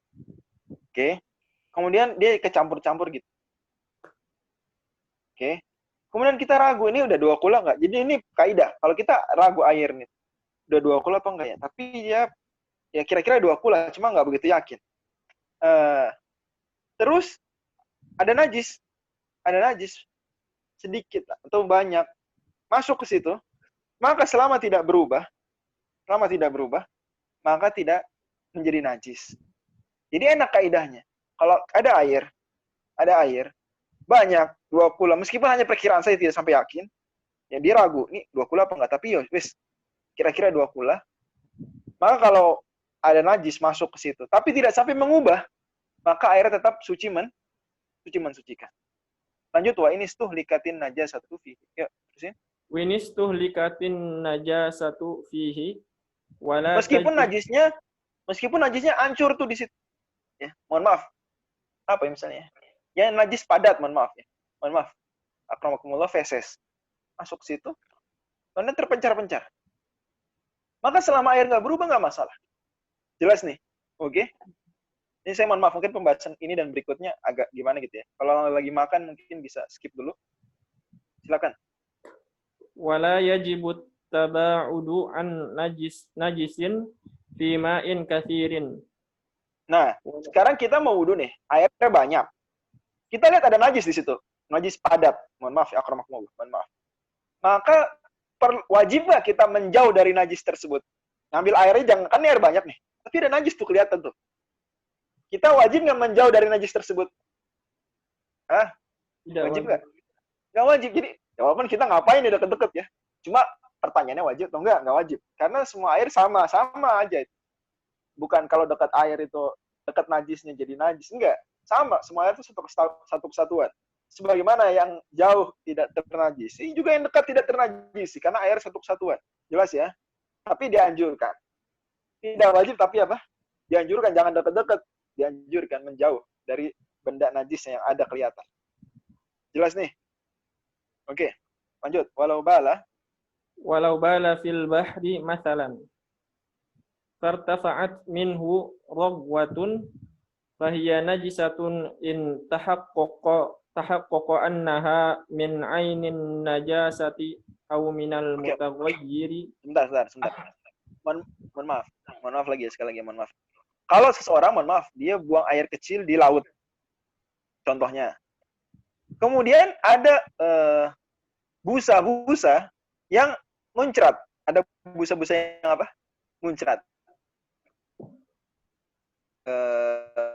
Oke. Kemudian dia kecampur-campur gitu. Oke. Kemudian kita ragu, ini udah 2 kula nggak? Jadi ini kaidah. Kalau kita ragu air nih, udah 2 kula apa enggak ya? Tapi ya kira-kira 2 kula, cuma nggak begitu yakin. Terus ada najis sedikit atau banyak masuk ke situ, maka selama tidak berubah, maka tidak menjadi najis. Jadi enak kaidahnya. Kalau ada air banyak 2 kula, meskipun hanya perkiraan saya tidak sampai yakin, ya dia ragu, ini 2 kula apa enggak, tapi ya wis kira-kira 2 kula. Maka kalau ada najis masuk ke situ, tapi tidak sampai mengubah, maka airnya tetap suci mensucikan. Lanjut, wa inistuhlikatin najasatu fihi. Ya, terusin. Wa inistuhlikatin najasatu fihi wala Meskipun najisnya hancur tuh di situ. Ya, mohon maaf. Apa ya misalnya? Ya najis padat, mohon maaf ya. Mohon maaf. Akramakumullah feses. Masuk situ, kemudian terpencar-pencar. Maka selama air nggak berubah nggak masalah. Jelas nih? Oke. Ini saya mohon maaf, mungkin pembahasan ini dan berikutnya agak gimana gitu ya. Kalau lagi makan mungkin bisa skip dulu. Silakan. Wala yajibut taba'udu an najisin fi ma'in kathirin. Nah, sekarang kita mau wudu nih. Airnya banyak. Kita lihat ada najis di situ. Najis padat. Mohon maaf ya, akramakumullah. Mohon maaf. Maka wajiblah kita menjauh dari najis tersebut. Ngambil airnya jangan, kan air banyak nih. Tapi ada najis tuh kelihatan tuh. Kita wajib nggak menjauh dari najis tersebut? Hah? Wajib nggak? Nggak wajib. Jadi, ya walaupun kita ngapain ya deket-deket ya. Cuma pertanyaannya wajib atau enggak? Nggak wajib. Karena semua air sama aja. Bukan kalau dekat air itu, dekat najisnya jadi najis. Enggak. Sama. Semua air itu satu kesatuan. sebagaimana yang jauh tidak ternajisi, juga yang dekat tidak ternajisi, karena air satu kesatuan. Jelas ya? Tapi dianjurkan. Tidak wajib, tapi apa? Dianjurkan, jangan dekat-dekat. Dianjurkan menjauh dari benda najis yang ada kelihatan. Jelas nih? Oke, lanjut. Walau bala fil bahri masalan. Fartafa'at minhu ragwatun fahiya najisatun in tahaqqaqa annaha min ainin najasati aw minal mutaghayyiri. Sebentar. Mohon maaf lagi ya, sekali lagi mohon maaf. Kalau seseorang, mohon maaf, dia buang air kecil di laut, contohnya. Kemudian ada busa-busa yang muncrat. Ada busa-busa yang apa? Muncrat.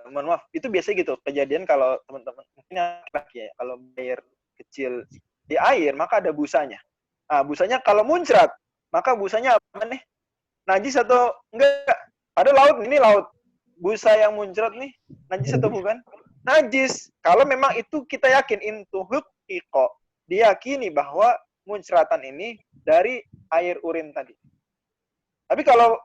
Mohon maaf, itu biasa gitu kejadian kalau teman-teman mungkin laki ya, kalau air kecil di air maka ada busanya. Nah, busanya kalau muncrat, maka busanya apa nih? Najis atau enggak? Ada laut, ini laut. Busa yang muncrat nih, najis atau bukan? Najis. Kalau memang itu kita yakin intuhuqiqo, diyakini bahwa muncratan ini dari air urin tadi. Tapi kalau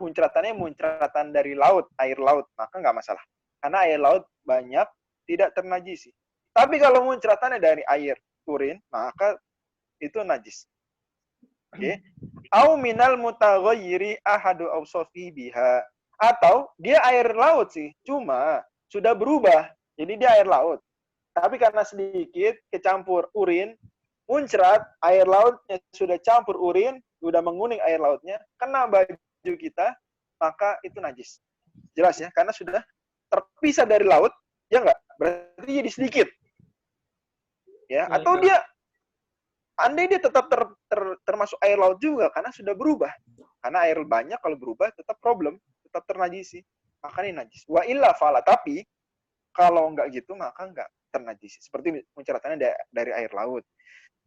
muncratan dari laut, air laut, maka nggak masalah. Karena air laut banyak tidak ternajisi. Tapi kalau muncratannya dari air urin, maka itu najis. Oke. Au minal mutaghayyiri ahadu awsafi biha. Atau dia air laut sih, cuma sudah berubah. Jadi dia air laut. Tapi karena sedikit kecampur urin, muncrat, air lautnya sudah campur urin, sudah menguning air lautnya, kena baju kita, maka itu najis. Jelas ya, karena sudah terpisah dari laut, ya enggak? Berarti jadi sedikit. Ya, atau dia andai dia tetap termasuk air laut juga karena sudah berubah. Karena air banyak kalau berubah tetap problem, tetap ternajisi. Maka ini najis. Wa illa fala, tapi kalau enggak gitu maka enggak ternajisi. Seperti muncratannya dari air laut.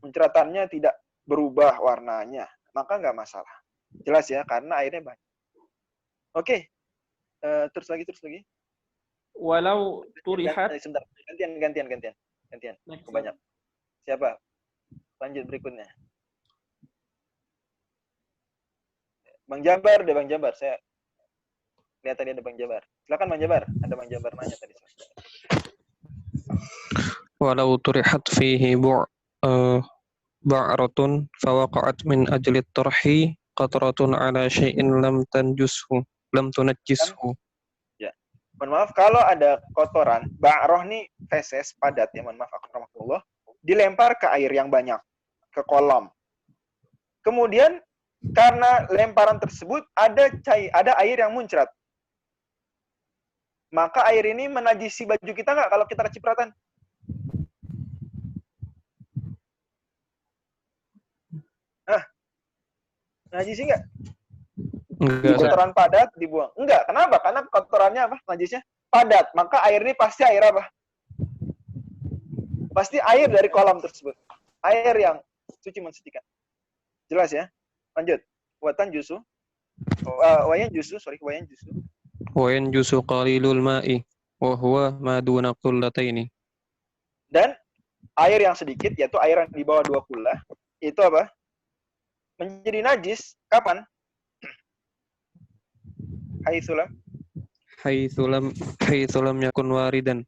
Muncratannya tidak berubah warnanya, maka enggak masalah. Jelas ya, karena airnya banyak. Oke. Terus lagi. Walau turihat. Sebentar. Gantian. Banyak. Siapa? Lanjut berikutnya. Bang Jabar. Saya lihat tadi ada Bang Jabar. Silakan Bang Jabar. Ada Bang Jabar nanya tadi. Walau turihat fihi ba'ratun fawaqa'at min ajli tarhi qatratun ala syai'in lam tunajjishu. Ya. Mohon maaf kalau ada kotoran, ba'roh nih feses padat ya, mohon maaf akramakumullah, dilempar ke air yang banyak, ke kolam. Kemudian karena lemparan tersebut ada air yang muncrat. Maka air ini menajisi baju kita nggak kalau kita kecipratan? Najisi nggak? Enggak. Kotoran padat dibuang. Enggak. Kenapa? Karena kotorannya apa? Najisnya padat. Maka air ini pasti air apa? Pasti air dari kolam tersebut. Air yang suci mensucikan. Jelas ya? Lanjut. Wayan jusu. Wayan jusu qalilul ma'i wa huwa ma duna qullataini. Dan air yang sedikit, yaitu air yang di bawah 2 kullah, itu apa? Menjadi najis kapan? Haitsulam yakun waridan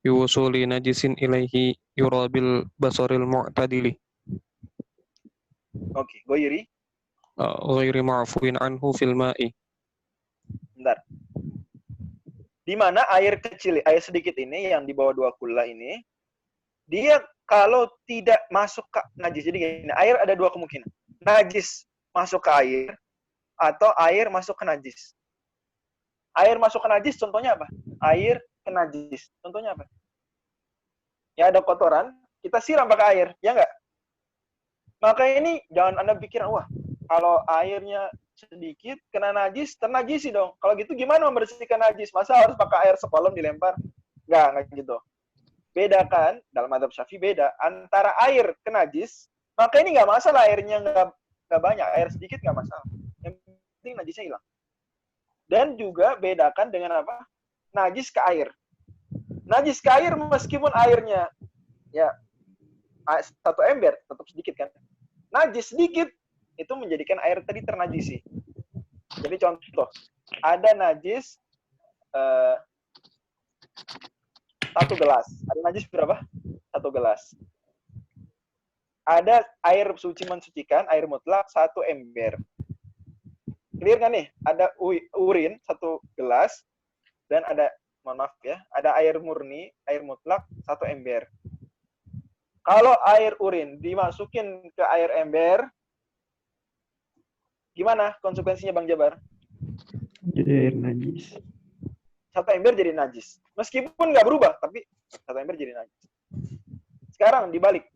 yuwusuli najisin ilaihi yurabil basaril mu'tadili. Oke, ghairi ma'fuin anhu fil ma'i. Bentar. Di mana air kecil, air sedikit ini yang di bawah 2 kullah ini, dia kalau tidak masuk ke najis. Jadi gini, air ada 2 kemungkinan. Najis masuk ke air atau air masuk ke najis. Air masuk ke najis contohnya apa? Air ke najis. Contohnya apa? Ya ada kotoran, kita siram pakai air, ya enggak? Maka ini jangan Anda pikiran, wah, kalau airnya sedikit kena najis, ternajisi dong. Kalau gitu gimana membersihkan najis? Masa harus pakai air sekolam dilempar? Enggak gitu. Bedakan, dalam mazhab Syafi'i beda antara air ke najis, maka ini nggak masalah airnya nggak banyak, air sedikit nggak masalah. Yang penting najisnya hilang. Dan juga bedakan dengan apa? Najis ke air. Najis ke air meskipun airnya ya 1 ember tetap sedikit kan. Najis sedikit itu menjadikan air tadi ternajisi. Jadi contoh, ada najis 1 gelas. Ada najis berapa? 1 gelas. Ada air suci mensucikan, air mutlak 1 ember. Clear kan nih? Ada urin 1 gelas dan ada, mohon maaf ya, ada air murni, air mutlak 1 ember. Kalau air urin dimasukin ke air ember, gimana konsekuensinya Bang Jabar? Jadi air najis. 1 ember jadi najis. Meskipun nggak berubah, tapi 1 ember jadi najis. Sekarang dibalik.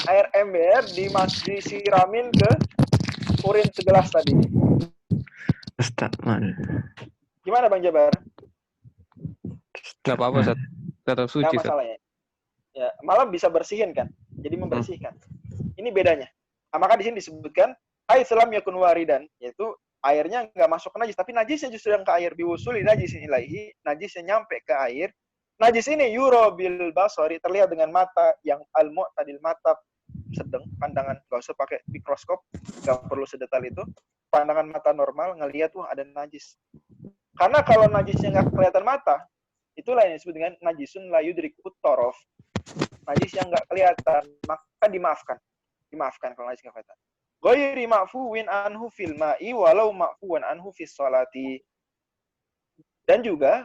Air ember disiramin ke urin segelas tadi. Astagfirullah. Gimana Bang Jabar? Nggak apa-apa, Ustaz. Tetap suci, Nggak Ustaz. masalahnya. Ya, malah bisa bersihin kan. Jadi membersihkan. Ini bedanya. Nah, maka di sini disebutkan ai salam yakun waridan, yaitu airnya nggak masuk ke najis, tapi najisnya justru yang ke air. Biwusuli najisin ilaihi, najisnya nyampe ke air. Najis ini yuro bil basori, terlihat dengan mata yang al-mu'tadil, mata sedang, pandangan, nggak usah pakai mikroskop, nggak perlu sedetail itu. Pandangan mata normal ngelihat wah ada najis. Karena kalau najisnya nggak kelihatan mata, itulah yang disebut dengan najisun la yudrikut torof. Najis yang nggak kelihatan, maka dimaafkan. Dimaafkan kalau najis nggak kelihatan. Ghairi ma'fuwin anhu fil ma'i walau ma'fuwan anhu fis sholati. Dan juga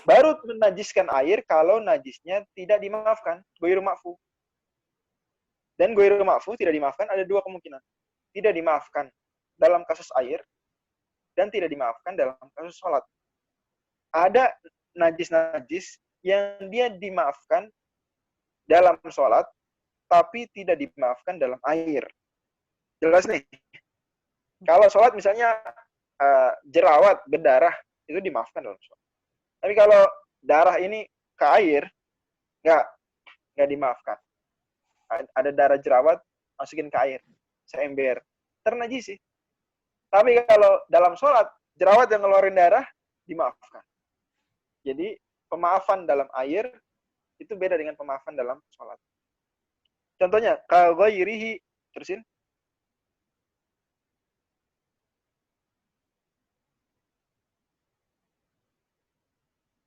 baru menajiskan air kalau najisnya tidak dimaafkan. Ghairu ma'fu. Dan ghairu ma'fu tidak dimaafkan ada 2 kemungkinan. Tidak dimaafkan dalam kasus air dan tidak dimaafkan dalam kasus sholat. Ada najis-najis yang dia dimaafkan dalam sholat, tapi tidak dimaafkan dalam air. Jelas nih. Kalau sholat misalnya jerawat, berdarah, itu dimaafkan dalam sholat. Tapi kalau darah ini ke air, nggak dimaafkan. Ada darah jerawat, masukin ke air, seember, ternajisi. Tapi kalau dalam sholat, jerawat yang ngeluarin darah, dimaafkan. Jadi pemaafan dalam air itu beda dengan pemaafan dalam sholat. Contohnya, kaghairihi, terusin.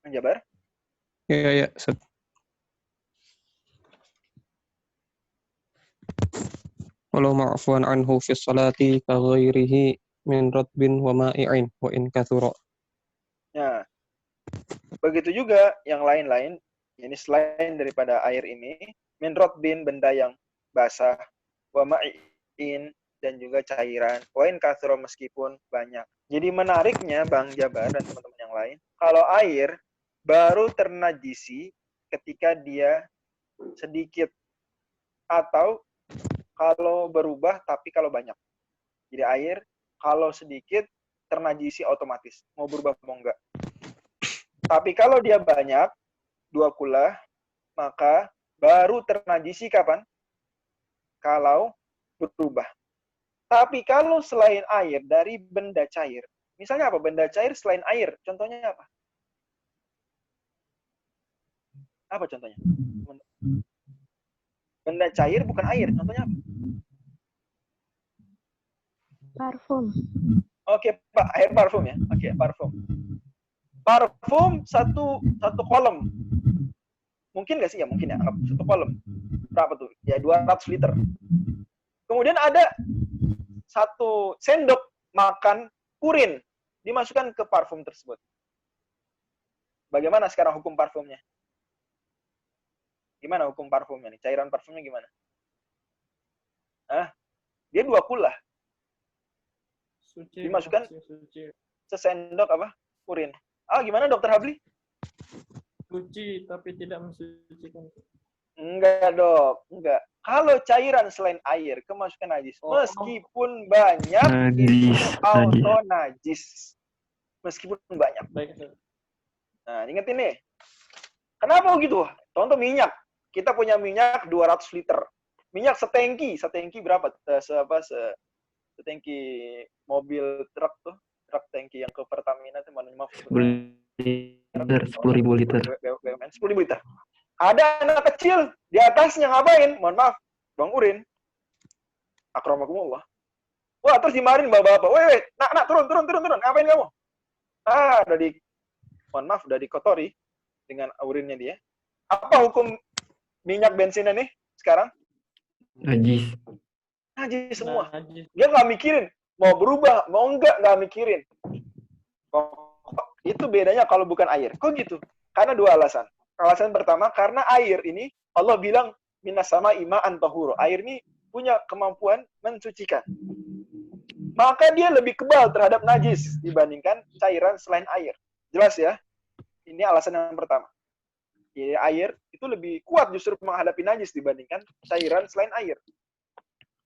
Jabar? Iya, Ustaz. Walau ma'fuan anhu fi sholati ka ghairihi min ratbin wa ma'i'in wa in kathura. Nah, begitu juga yang lain-lain, ini selain daripada air ini, min ratbin, benda yang basah, wa ma'i'in, dan juga cairan, wa in kathura, meskipun banyak. Jadi menariknya Bang Jabar dan teman-teman yang lain, kalau air baru ternajisi ketika dia sedikit atau kalau berubah tapi kalau banyak. Jadi air kalau sedikit ternajisi otomatis, mau berubah mau enggak. Tapi kalau dia banyak, 2 kula, maka baru ternajisi kapan? Kalau berubah. Tapi kalau selain air dari benda cair, misalnya apa? Benda cair selain air, contohnya apa? Apa contohnya? Benda cair bukan air, contohnya apa? Parfum. Oke, Pak, air parfum ya. Oke, parfum. Parfum satu kolom. Mungkin nggak sih? Ya mungkin ya, anggap 1 kolom. Berapa tuh? Ya 200 liter. Kemudian ada 1 sendok makan urin dimasukkan ke parfum tersebut. Bagaimana sekarang hukum parfumnya? Gimana hukum parfumnya nih? Cairan parfumnya gimana? Dia 2 kula. Suci. Dimasukkan Suci. sesendok apa? Urin. Gimana Dokter Habli? Suci, tapi tidak mensucikan. Enggak, Dok. Enggak. Kalau cairan selain air, kemasukan najis. Meskipun banyak, itu auto najis. Meskipun banyak. Baik. Nah, ingat ini. Kenapa begitu? Contoh minyak. Kita punya minyak 200 liter. Minyak setengki berapa? Setengki mobil truk tuh. Truk tangki yang ke Pertamina itu mana? 10.000 liter. 10.000 liter. Ada anak kecil di atasnya ngapain? Mohon maaf, buang urin. Akramakumullah. Wah, terus dimarahin bapak-bapak. Weh, nak, turun. Ngapain kamu? Mohon maaf, udah dikotori dengan urinnya dia. Apa hukum minyak bensinnya nih sekarang? Najis. Najis semua. Najis. Dia nggak mikirin mau berubah, mau nggak mikirin. Itu bedanya kalau bukan air. Kok gitu? Karena dua alasan. Alasan pertama, karena air ini Allah bilang minas sama ima'an tahuru. Air ini punya kemampuan mensucikan. Maka dia lebih kebal terhadap najis dibandingkan cairan selain air. Jelas ya? Ini alasan yang pertama. Ya, air itu lebih kuat justru menghadapi najis dibandingkan cairan selain air.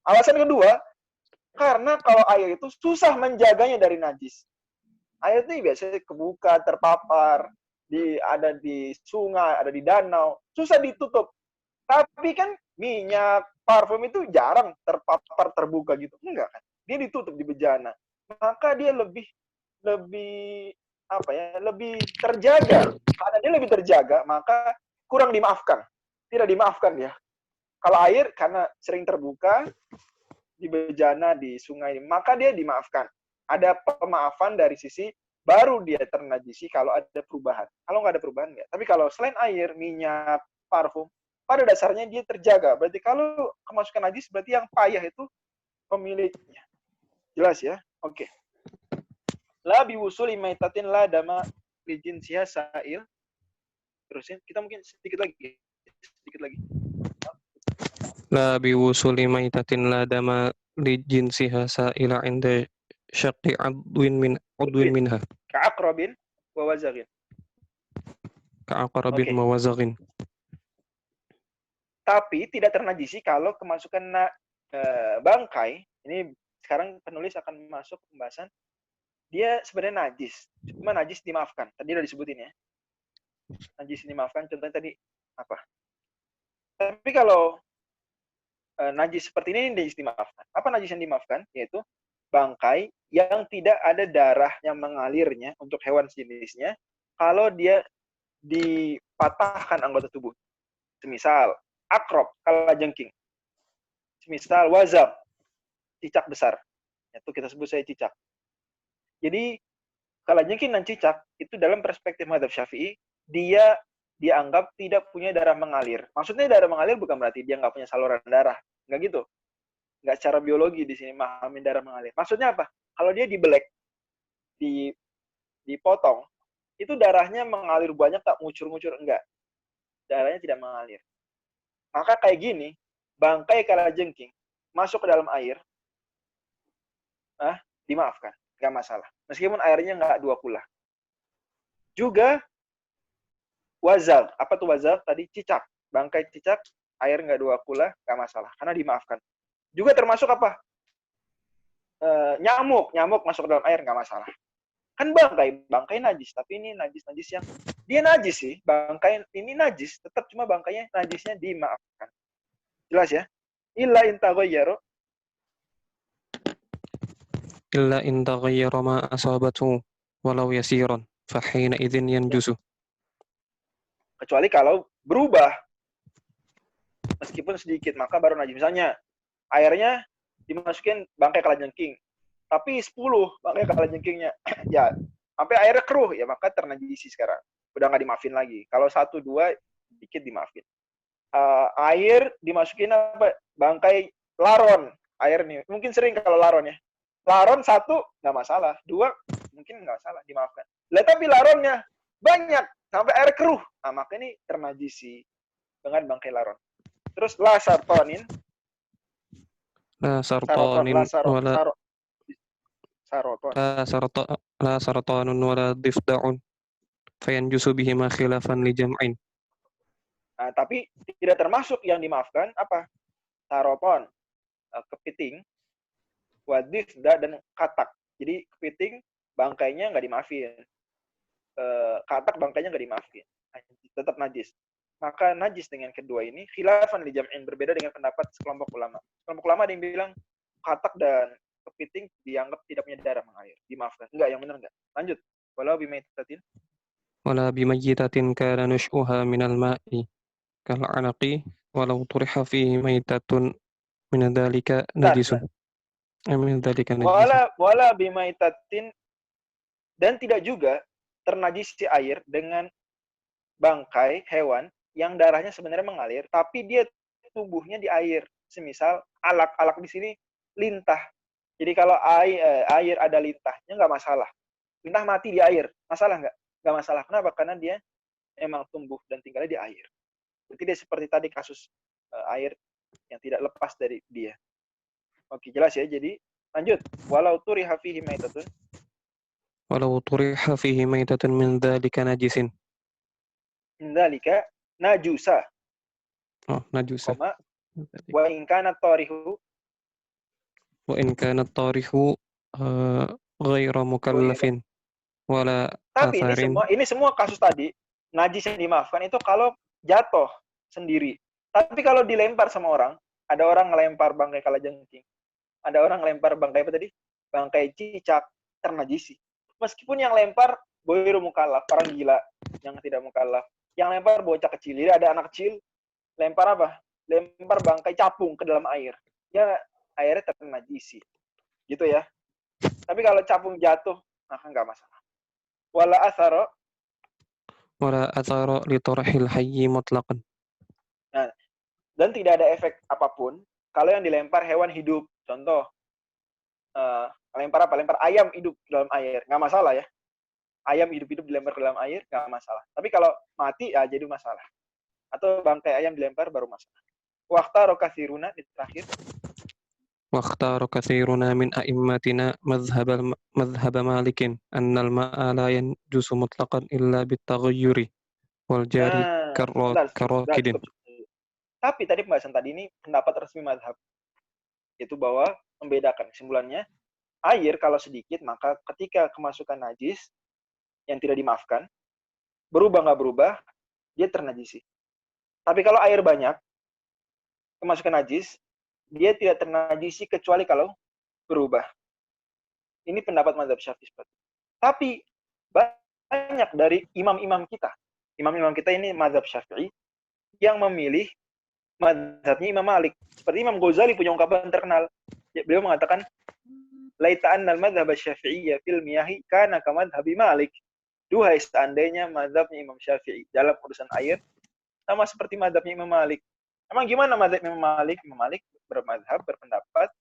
Alasan kedua, karena kalau air itu susah menjaganya dari najis. Air itu biasanya kebuka, terpapar, ada di sungai, ada di danau, susah ditutup. Tapi kan minyak, parfum itu jarang terpapar, terbuka gitu. Enggak kan? Dia ditutup di bejana. Maka dia lebih terjaga. Karena dia lebih terjaga, maka kurang dimaafkan. Tidak dimaafkan ya. Kalau air karena sering terbuka di bejana, di sungai, maka dia dimaafkan. Ada pemaafan dari sisi baru dia ternajisi kalau ada perubahan. Kalau nggak ada perubahan, nggak. Tapi kalau selain air, minyak, parfum, pada dasarnya dia terjaga. Berarti kalau kemasukan najis, berarti yang payah itu pemiliknya. Jelas ya? Oke. La biwusuli maitatin la dama lijin siha sa'il. Terusin. Kita mungkin sedikit lagi. La biwusuli maitatin la dama lijinsiha sa'ila inda syaqi udwin minha. Ka'akrabin wa wazagin. Ka'aqrabin wa wazagin. Tapi tidak ternajisi kalau kemasukan bangkai. Ini sekarang penulis akan masuk pembahasan. Dia sebenarnya najis. Cuma najis dimaafkan. Tadi udah disebutin ya. Najis dimaafkan. Contohnya tadi apa? Tapi kalau najis seperti ini najis dimaafkan. Apa najis yang dimaafkan? Yaitu bangkai yang tidak ada darah yang mengalirnya untuk hewan sejenisnya kalau dia dipatahkan anggota tubuh. Semisal akrab, kalajengking. Semisal wazab, cicak besar. Itu kita sebut saya cicak. Jadi kalajengking dan cicak itu dalam perspektif mazhab Syafi'i dia dianggap tidak punya darah mengalir. Maksudnya darah mengalir bukan berarti dia nggak punya saluran darah. Nggak gitu. Nggak secara biologi di sini memahami darah mengalir. Maksudnya apa? Kalau dia dibelek, dipotong, itu darahnya mengalir banyak, tak ngucur-ngucur, enggak. Darahnya tidak mengalir. Maka kayak gini, bangkai kalajengking masuk ke dalam air, dimaafkan, nggak masalah. Meskipun airnya nggak 2 kula. Juga wazag, apa tuh wazag? Tadi cicak, bangkai cicak, air nggak 2 kula, nggak masalah, karena dimaafkan. Juga termasuk apa? Nyamuk masuk ke dalam air nggak masalah. Kan bangkai najis, tapi ini najis yang dia najis sih, bangkai ini najis, tetap cuma bangkainya najisnya dimaafkan. Jelas ya? Illa in taghayyara ma asabatu walau yasiran fahina idzin yanjusu. Kecuali kalau berubah meskipun sedikit, maka baru najis. Misalnya airnya dimasukin bangkai kalajengking, tapi 10 bangkai kalajengkingnya ya sampai airnya keruh, ya maka ternajisi sekarang. Udah nggak dimaafin lagi. Kalau 1-2 dikit dimaafin. Air dimasukin apa? Bangkai laron. Air nih mungkin sering kalau laron ya. Laron 1 nggak masalah, 2 mungkin nggak masalah, dimaafkan. Lah tapi laronnya banyak sampai air keruh, maka ini ternajisi dengan bangkai laron. Terus la sartonin la sartonun wala difda'un fayanjusu bihima khilafan li jam'in. Tapi tidak termasuk yang dimaafkan apa? Saroton, kepiting, wadifda dan katak. Jadi kepiting bangkainya nggak dimaafin, katak bangkainya nggak dimaafin, tetap najis. Maka najis dengan kedua ini khilafan li jam'in, berbeda dengan pendapat sekelompok ulama. Sekelompok ulama ada yang bilang katak dan kepiting dianggap tidak punya darah mengalir, dimaafkan. Enggak, yang benar enggak. Lanjut. Walau bimaitatin Wala bimayyitatin kana nush'uha minal ma'i kal'anaqi walau turiha fihi maitatun min dzalika Bentar, najisun. Min dzalika najisun. Wala bimaitatin, dan tidak juga ternajisi air dengan bangkai hewan yang darahnya sebenarnya mengalir, tapi dia tubuhnya di air. Semisal alak di sini lintah. Jadi kalau air ada lintahnya nggak masalah. Lintah mati di air, masalah nggak? Nggak masalah. Kenapa? Karena dia emang tumbuh dan tinggalnya di air. Berarti dia seperti tadi kasus air yang tidak lepas dari dia. Oke, jelas ya. Jadi lanjut. Walau turiha fihi maitatun. Walau turiha fihi maitatun min dzalika najisin. Min dzalika najusa. Oh, najusa. Koma wa in kana tarihu. Wa in kana tarihu ghairu mukallafin wala Tapi atharin. ini semua kasus tadi najis yang dimaafkan itu kalau jatuh sendiri. Tapi kalau dilempar sama orang, ada orang ngelempar bangkai kalajengking, ada orang ngelempar bangkai apa tadi? Bangkai cicak, ternajisi. Meskipun yang lempar boiru mukallaf, orang gila yang tidak mukallaf. Yang lempar bocah kecil. Jadi ada anak kecil lempar apa? Lempar bangkai capung ke dalam air. Ya airnya ternajisi. Gitu ya. Tapi kalau capung jatuh, maka nggak masalah. Wala athara li tarhil hayyi mutlaqan. Nah, dan tidak ada efek apapun kalau yang dilempar hewan hidup. Contoh, lempar apa? Lempar ayam hidup ke dalam air, nggak masalah ya. Ayam hidup-hidup dilempar ke dalam air, nggak masalah. Tapi kalau mati, ya jadi masalah. Atau bangkai ayam dilempar, baru masalah. Waktu rokathiruna di terakhir. واختار كثيرون من أئمتنا مذهب مالك أن الماء لا ينجس مطلقا إلا بالتغير والجاري كراكد. Tapi tadi pembahasan tadi ini pendapat resmi mazhab. Itu bahwa membedakan kesimpulannya, air kalau sedikit maka ketika kemasukan najis yang tidak dimaafkan, berubah nggak berubah, dia ternajisi. Tapi kalau air banyak, kemasukan najis, dia tidak ternajisi kecuali kalau berubah. Ini pendapat mazhab Syafi'i. Tapi banyak dari imam-imam kita ini mazhab Syafi'i yang memilih mazhabnya Imam Malik. Seperti Imam Ghazali punya ungkapan terkenal. Beliau mengatakan, "Laita annal mazhab Syafi'i fil miyahi kana ka mazhabi Malik." Duhai seandainya mazhabnya Imam Syafi'i dalam urusan air sama seperti mazhabnya Imam Malik. Emang gimana mazhab Imam Malik? Imam Malik berpendapat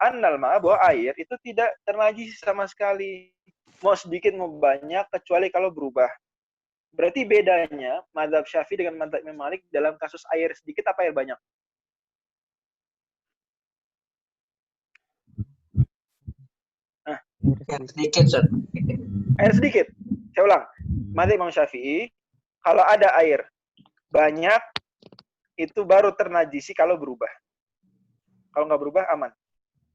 annal ma'a, bahwa air itu tidak ternajis sama sekali. Mau sedikit mau banyak kecuali kalau berubah. Berarti bedanya mazhab Syafi'i dengan mazhab Imam Malik dalam kasus air sedikit apa air banyak? Air sedikit, Ustaz. Air sedikit. Saya ulang. Mazhab Imam Syafi'i, kalau ada air banyak, itu baru ternajisi kalau berubah. Kalau nggak berubah, aman.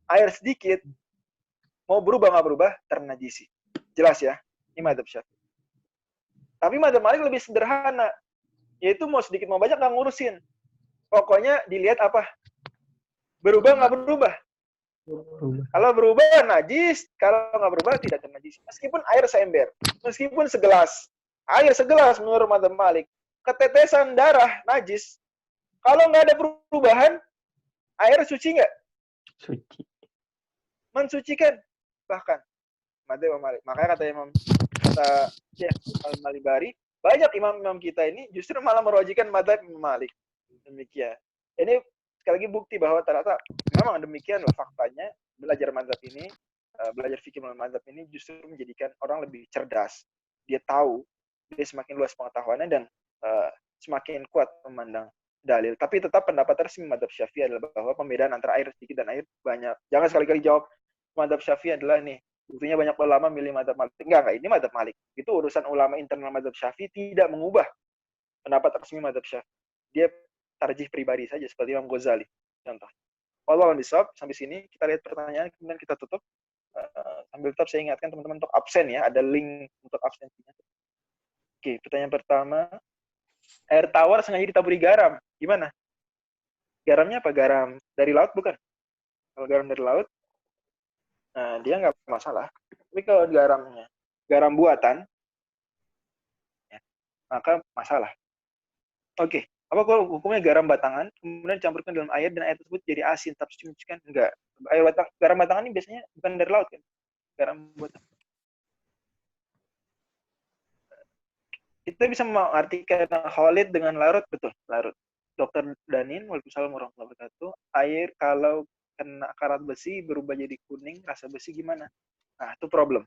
Air sedikit, mau berubah nggak berubah, ternajisi. Jelas ya? Ini mazhab Syafi'i. Tapi mazhab Malik lebih sederhana. Yaitu mau sedikit mau banyak nggak ngurusin. Pokoknya dilihat apa? Berubah nggak berubah? Kalau berubah, najis. Kalau nggak berubah, tidak ternajisi. Meskipun air seember. Meskipun segelas. Air segelas menurut mazhab Malik. Ketetesan darah, najis. Kalau nggak ada perubahan, air suci nggak? Suci. Mensucikan. Bahkan. Mazhab Malik. Makanya kata Syekh Al-Malibari, banyak imam-imam kita ini justru malah merojikan mazhab Imam Malik. Demikian. Ini sekali lagi bukti bahwa ternyata memang demikianlah faktanya. Belajar mazhab ini, belajar fikih melalui mazhab ini justru menjadikan orang lebih cerdas. Dia tahu, dia semakin luas pengetahuannya dan semakin kuat memandang dalil. Tapi tetap pendapat resmi mazhab Syafi'i adalah bahwa pembedaan antara air sedikit dan air banyak. Jangan sekali-kali jawab mazhab Syafi'i adalah nih, buktinya banyak ulama milih mazhab Malik. Enggak, ini mazhab Malik. Itu urusan ulama internal mazhab Syafi'i, tidak mengubah pendapat resmi mazhab Syafi'i. Dia tarjih pribadi saja seperti Imam Ghazali. Contoh. Wallahu a'lam bishawab. Sampai sini kita lihat pertanyaan, kemudian kita tutup. Sambil tetap saya ingatkan teman-teman untuk absen ya, ada link untuk absensinya. Oke, pertanyaan pertama. Air tawar sengaja ditaburi garam. Gimana? Garamnya apa? Garam dari laut bukan? Kalau garam dari laut, nah dia nggak masalah. Tapi kalau garamnya garam buatan, ya, maka masalah. Oke. Apa kalau hukumnya garam batangan kemudian dicampurkan dalam air dan air tersebut jadi asin tapi mencucikan? Enggak. Garam batangan ini biasanya bukan dari laut kan? Garam buatan. Kita bisa mengartikan kholid dengan larut, betul, larut. Dr. Danin, waalaikumsalam warahmatullahi wabarakatuh. Air kalau kena karat besi berubah jadi kuning, rasa besi gimana? Nah, itu problem.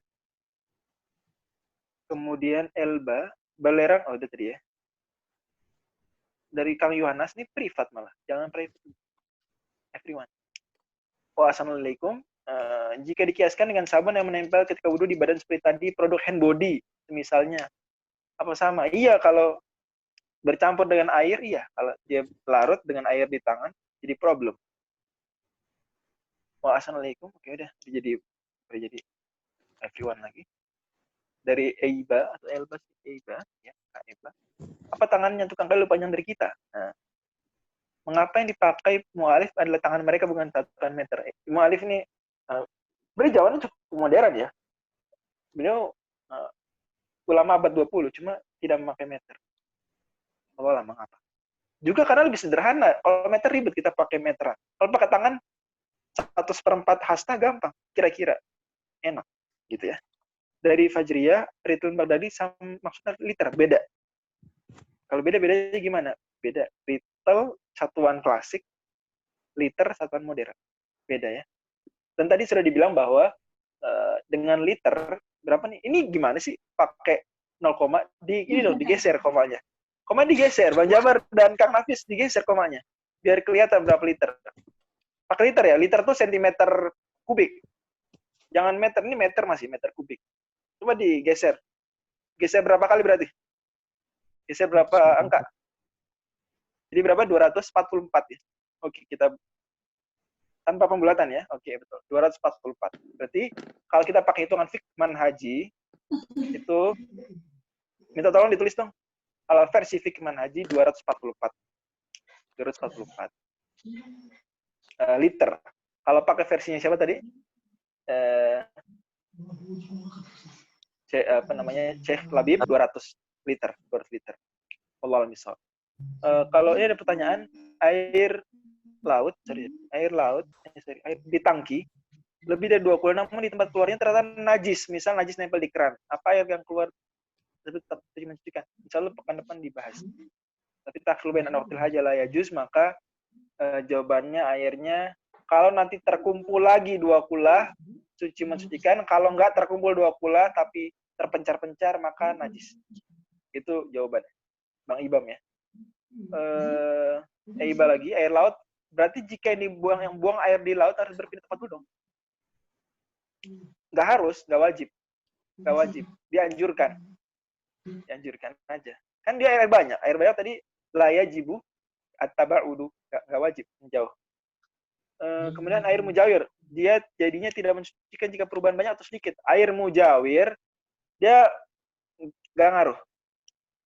Kemudian Elba, belerang, oh itu tadi ya. Dari Kang Yohanes ini privat malah, jangan private. Everyone. Wassalamualaikum. Jika dikiaskan dengan sabun yang menempel ketika wudhu di badan seperti tadi, produk hand body, misalnya, apa sama? Iya, kalau bercampur dengan air, iya. Kalau dia larut dengan air di tangan, jadi problem. Wassalamualaikum. Oke, udah jadi everyone lagi. Dari Eiba atau Elba, Eiba, ya, Kak Eiba. Apa tangannya tukang kayu panjang dari kita? Nah, mengapa yang dipakai mu'alif adalah tangan mereka bukan tatakan meter? Mu'alif ini beliau jawabannya cukup modern ya. Beliau ulama abad 20, cuma tidak memakai meter. Allah, mengapa? Juga karena lebih sederhana. Kalau meter ribet kita pakai meteran. Kalau pakai tangan 1/4 hasta gampang, kira-kira enak, gitu ya. Dari Fajriyah, Ridwan Baghdadi maksudnya liter, beda. Kalau bedanya gimana? Beda. Ritel satuan klasik, liter satuan modern. Beda ya. Dan tadi sudah dibilang bahwa dengan liter, berapa nih? Ini gimana sih pakai 0, ini dong digeser komanya. Koma digeser, Bang Jabar dan Kang Nafis digeser komanya. Biar kelihatan berapa liter. Pakai liter ya, liter tuh sentimeter kubik. Jangan meter, ini meter masih, meter kubik. Coba digeser. Geser berapa kali berarti? Geser berapa angka? Jadi berapa? 244 ya. Oke, kita tanpa pembulatan ya. Oke, betul. 244. Berarti kalau kita pakai hitungan fiqh manhaji itu minta tolong ditulis dong. Kalau versi fiqh manhaji 244. 244. Liter. Kalau pakai versinya siapa tadi? Syekh Labib 200 liter. Wallahu a'lam. Kalau ini ada pertanyaan, air laut di tangki lebih dari 20 namun di tempat keluarnya ternyata najis, misal najis nempel di keran. Apa air yang keluar tetap mencucikan? Insyaallah pekan depan dibahas. Tapi takhlu bain anwaqtil haja la yajuz, maka jawabannya airnya kalau nanti terkumpul lagi 2 kula suci mensucikan, kalau enggak terkumpul 2 kula tapi terpencar-pencar maka najis. Itu jawabannya. Bang Ibam ya. Iba lagi, air laut. Berarti jika ini yang buang air di laut harus berpindah tempat dulu dong. Nggak harus, nggak wajib. Dianjurkan aja. Kan dia air banyak tadi la yajibu at-taba'udu, nggak wajib menjauh. Kemudian air mujawir, dia jadinya tidak mensucikan jika perubahan banyak atau sedikit. Air mujawir dia nggak ngaruh.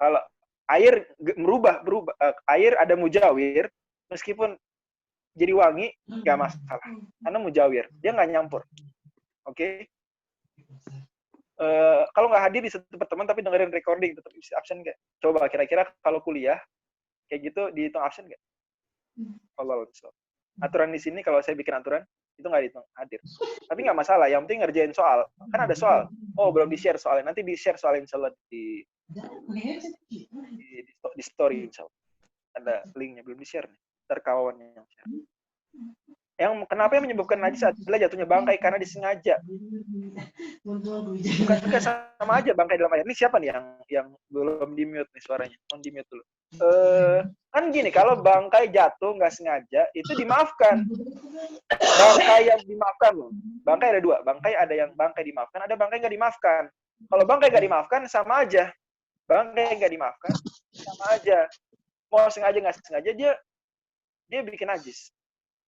Kalau air berubah, air ada mujawir, meskipun jadi wangi, nggak masalah. Karena mujawir, dia nggak nyampur. Oke? Kalau nggak hadir di satu pertemuan tapi dengerin recording, tetap bisa absen nggak? Coba kira-kira kalau kuliah, kayak gitu dihitung absen nggak? Allah. Aturan di sini, kalau saya bikin aturan, itu nggak dihitung hadir. Tapi nggak masalah, yang penting ngerjain soal. Kan ada soal. Oh, belum di-share soalnya. Nanti di-share soalnya insya Allah di story insya Allah. Ada linknya, belum di-share nih. Ntar kawannya yang share. Kenapa yang menyebabkan najis adalah jatuhnya bangkai karena disengaja. Bukan sama aja bangkai dalam air. Ini siapa nih yang belum di-mute nih suaranya? Mohon di-mute dulu. Kan gini, kalau bangkai jatuh nggak sengaja, itu dimaafkan. Bangkai yang dimaafkan loh. Bangkai ada 2. Bangkai ada yang bangkai dimaafkan, ada bangkai nggak dimaafkan. Kalau bangkai nggak dimaafkan, sama aja. Bangkai nggak dimaafkan, sama aja. Mau sengaja nggak sengaja, dia bikin najis.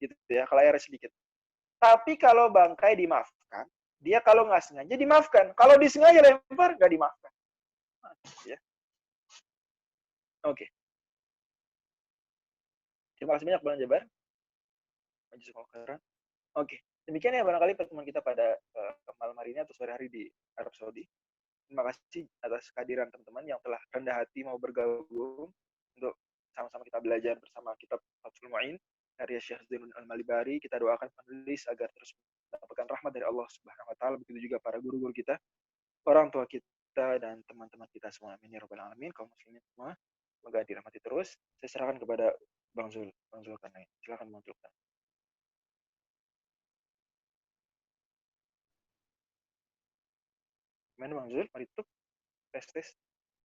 Gitu ya, kalau airnya sedikit. Tapi kalau bangkai dimaafkan, dia kalau nggak sengaja dimaafkan. Kalau disengaja lempar, nggak dimaafkan. Ya. Oke. Terima kasih banyak Bang Jabar. Oke. Demikian ya barangkali pertemuan kita pada malam hari ini atau sore hari di Arab Saudi. Terima kasih atas kehadiran teman-teman yang telah rendah hati mau bergabung untuk sama-sama kita belajar bersama kitab Fathul Mu'in karya Syekh Zainuddin Al-Malibari. Kita doakan penulis agar terus mendapatkan rahmat dari Allah Subhanahu wa taala, begitu juga para guru-guru kita, orang tua kita dan teman-teman kita semua. Amin ya rabbal alamin. Kaum muslimin semua semoga dirahmati terus. Saya serahkan kepada Bang Zulkarnain. Silakan Bang Zulkarnain. Gimana Bang Zul? Mari tutup. Tes.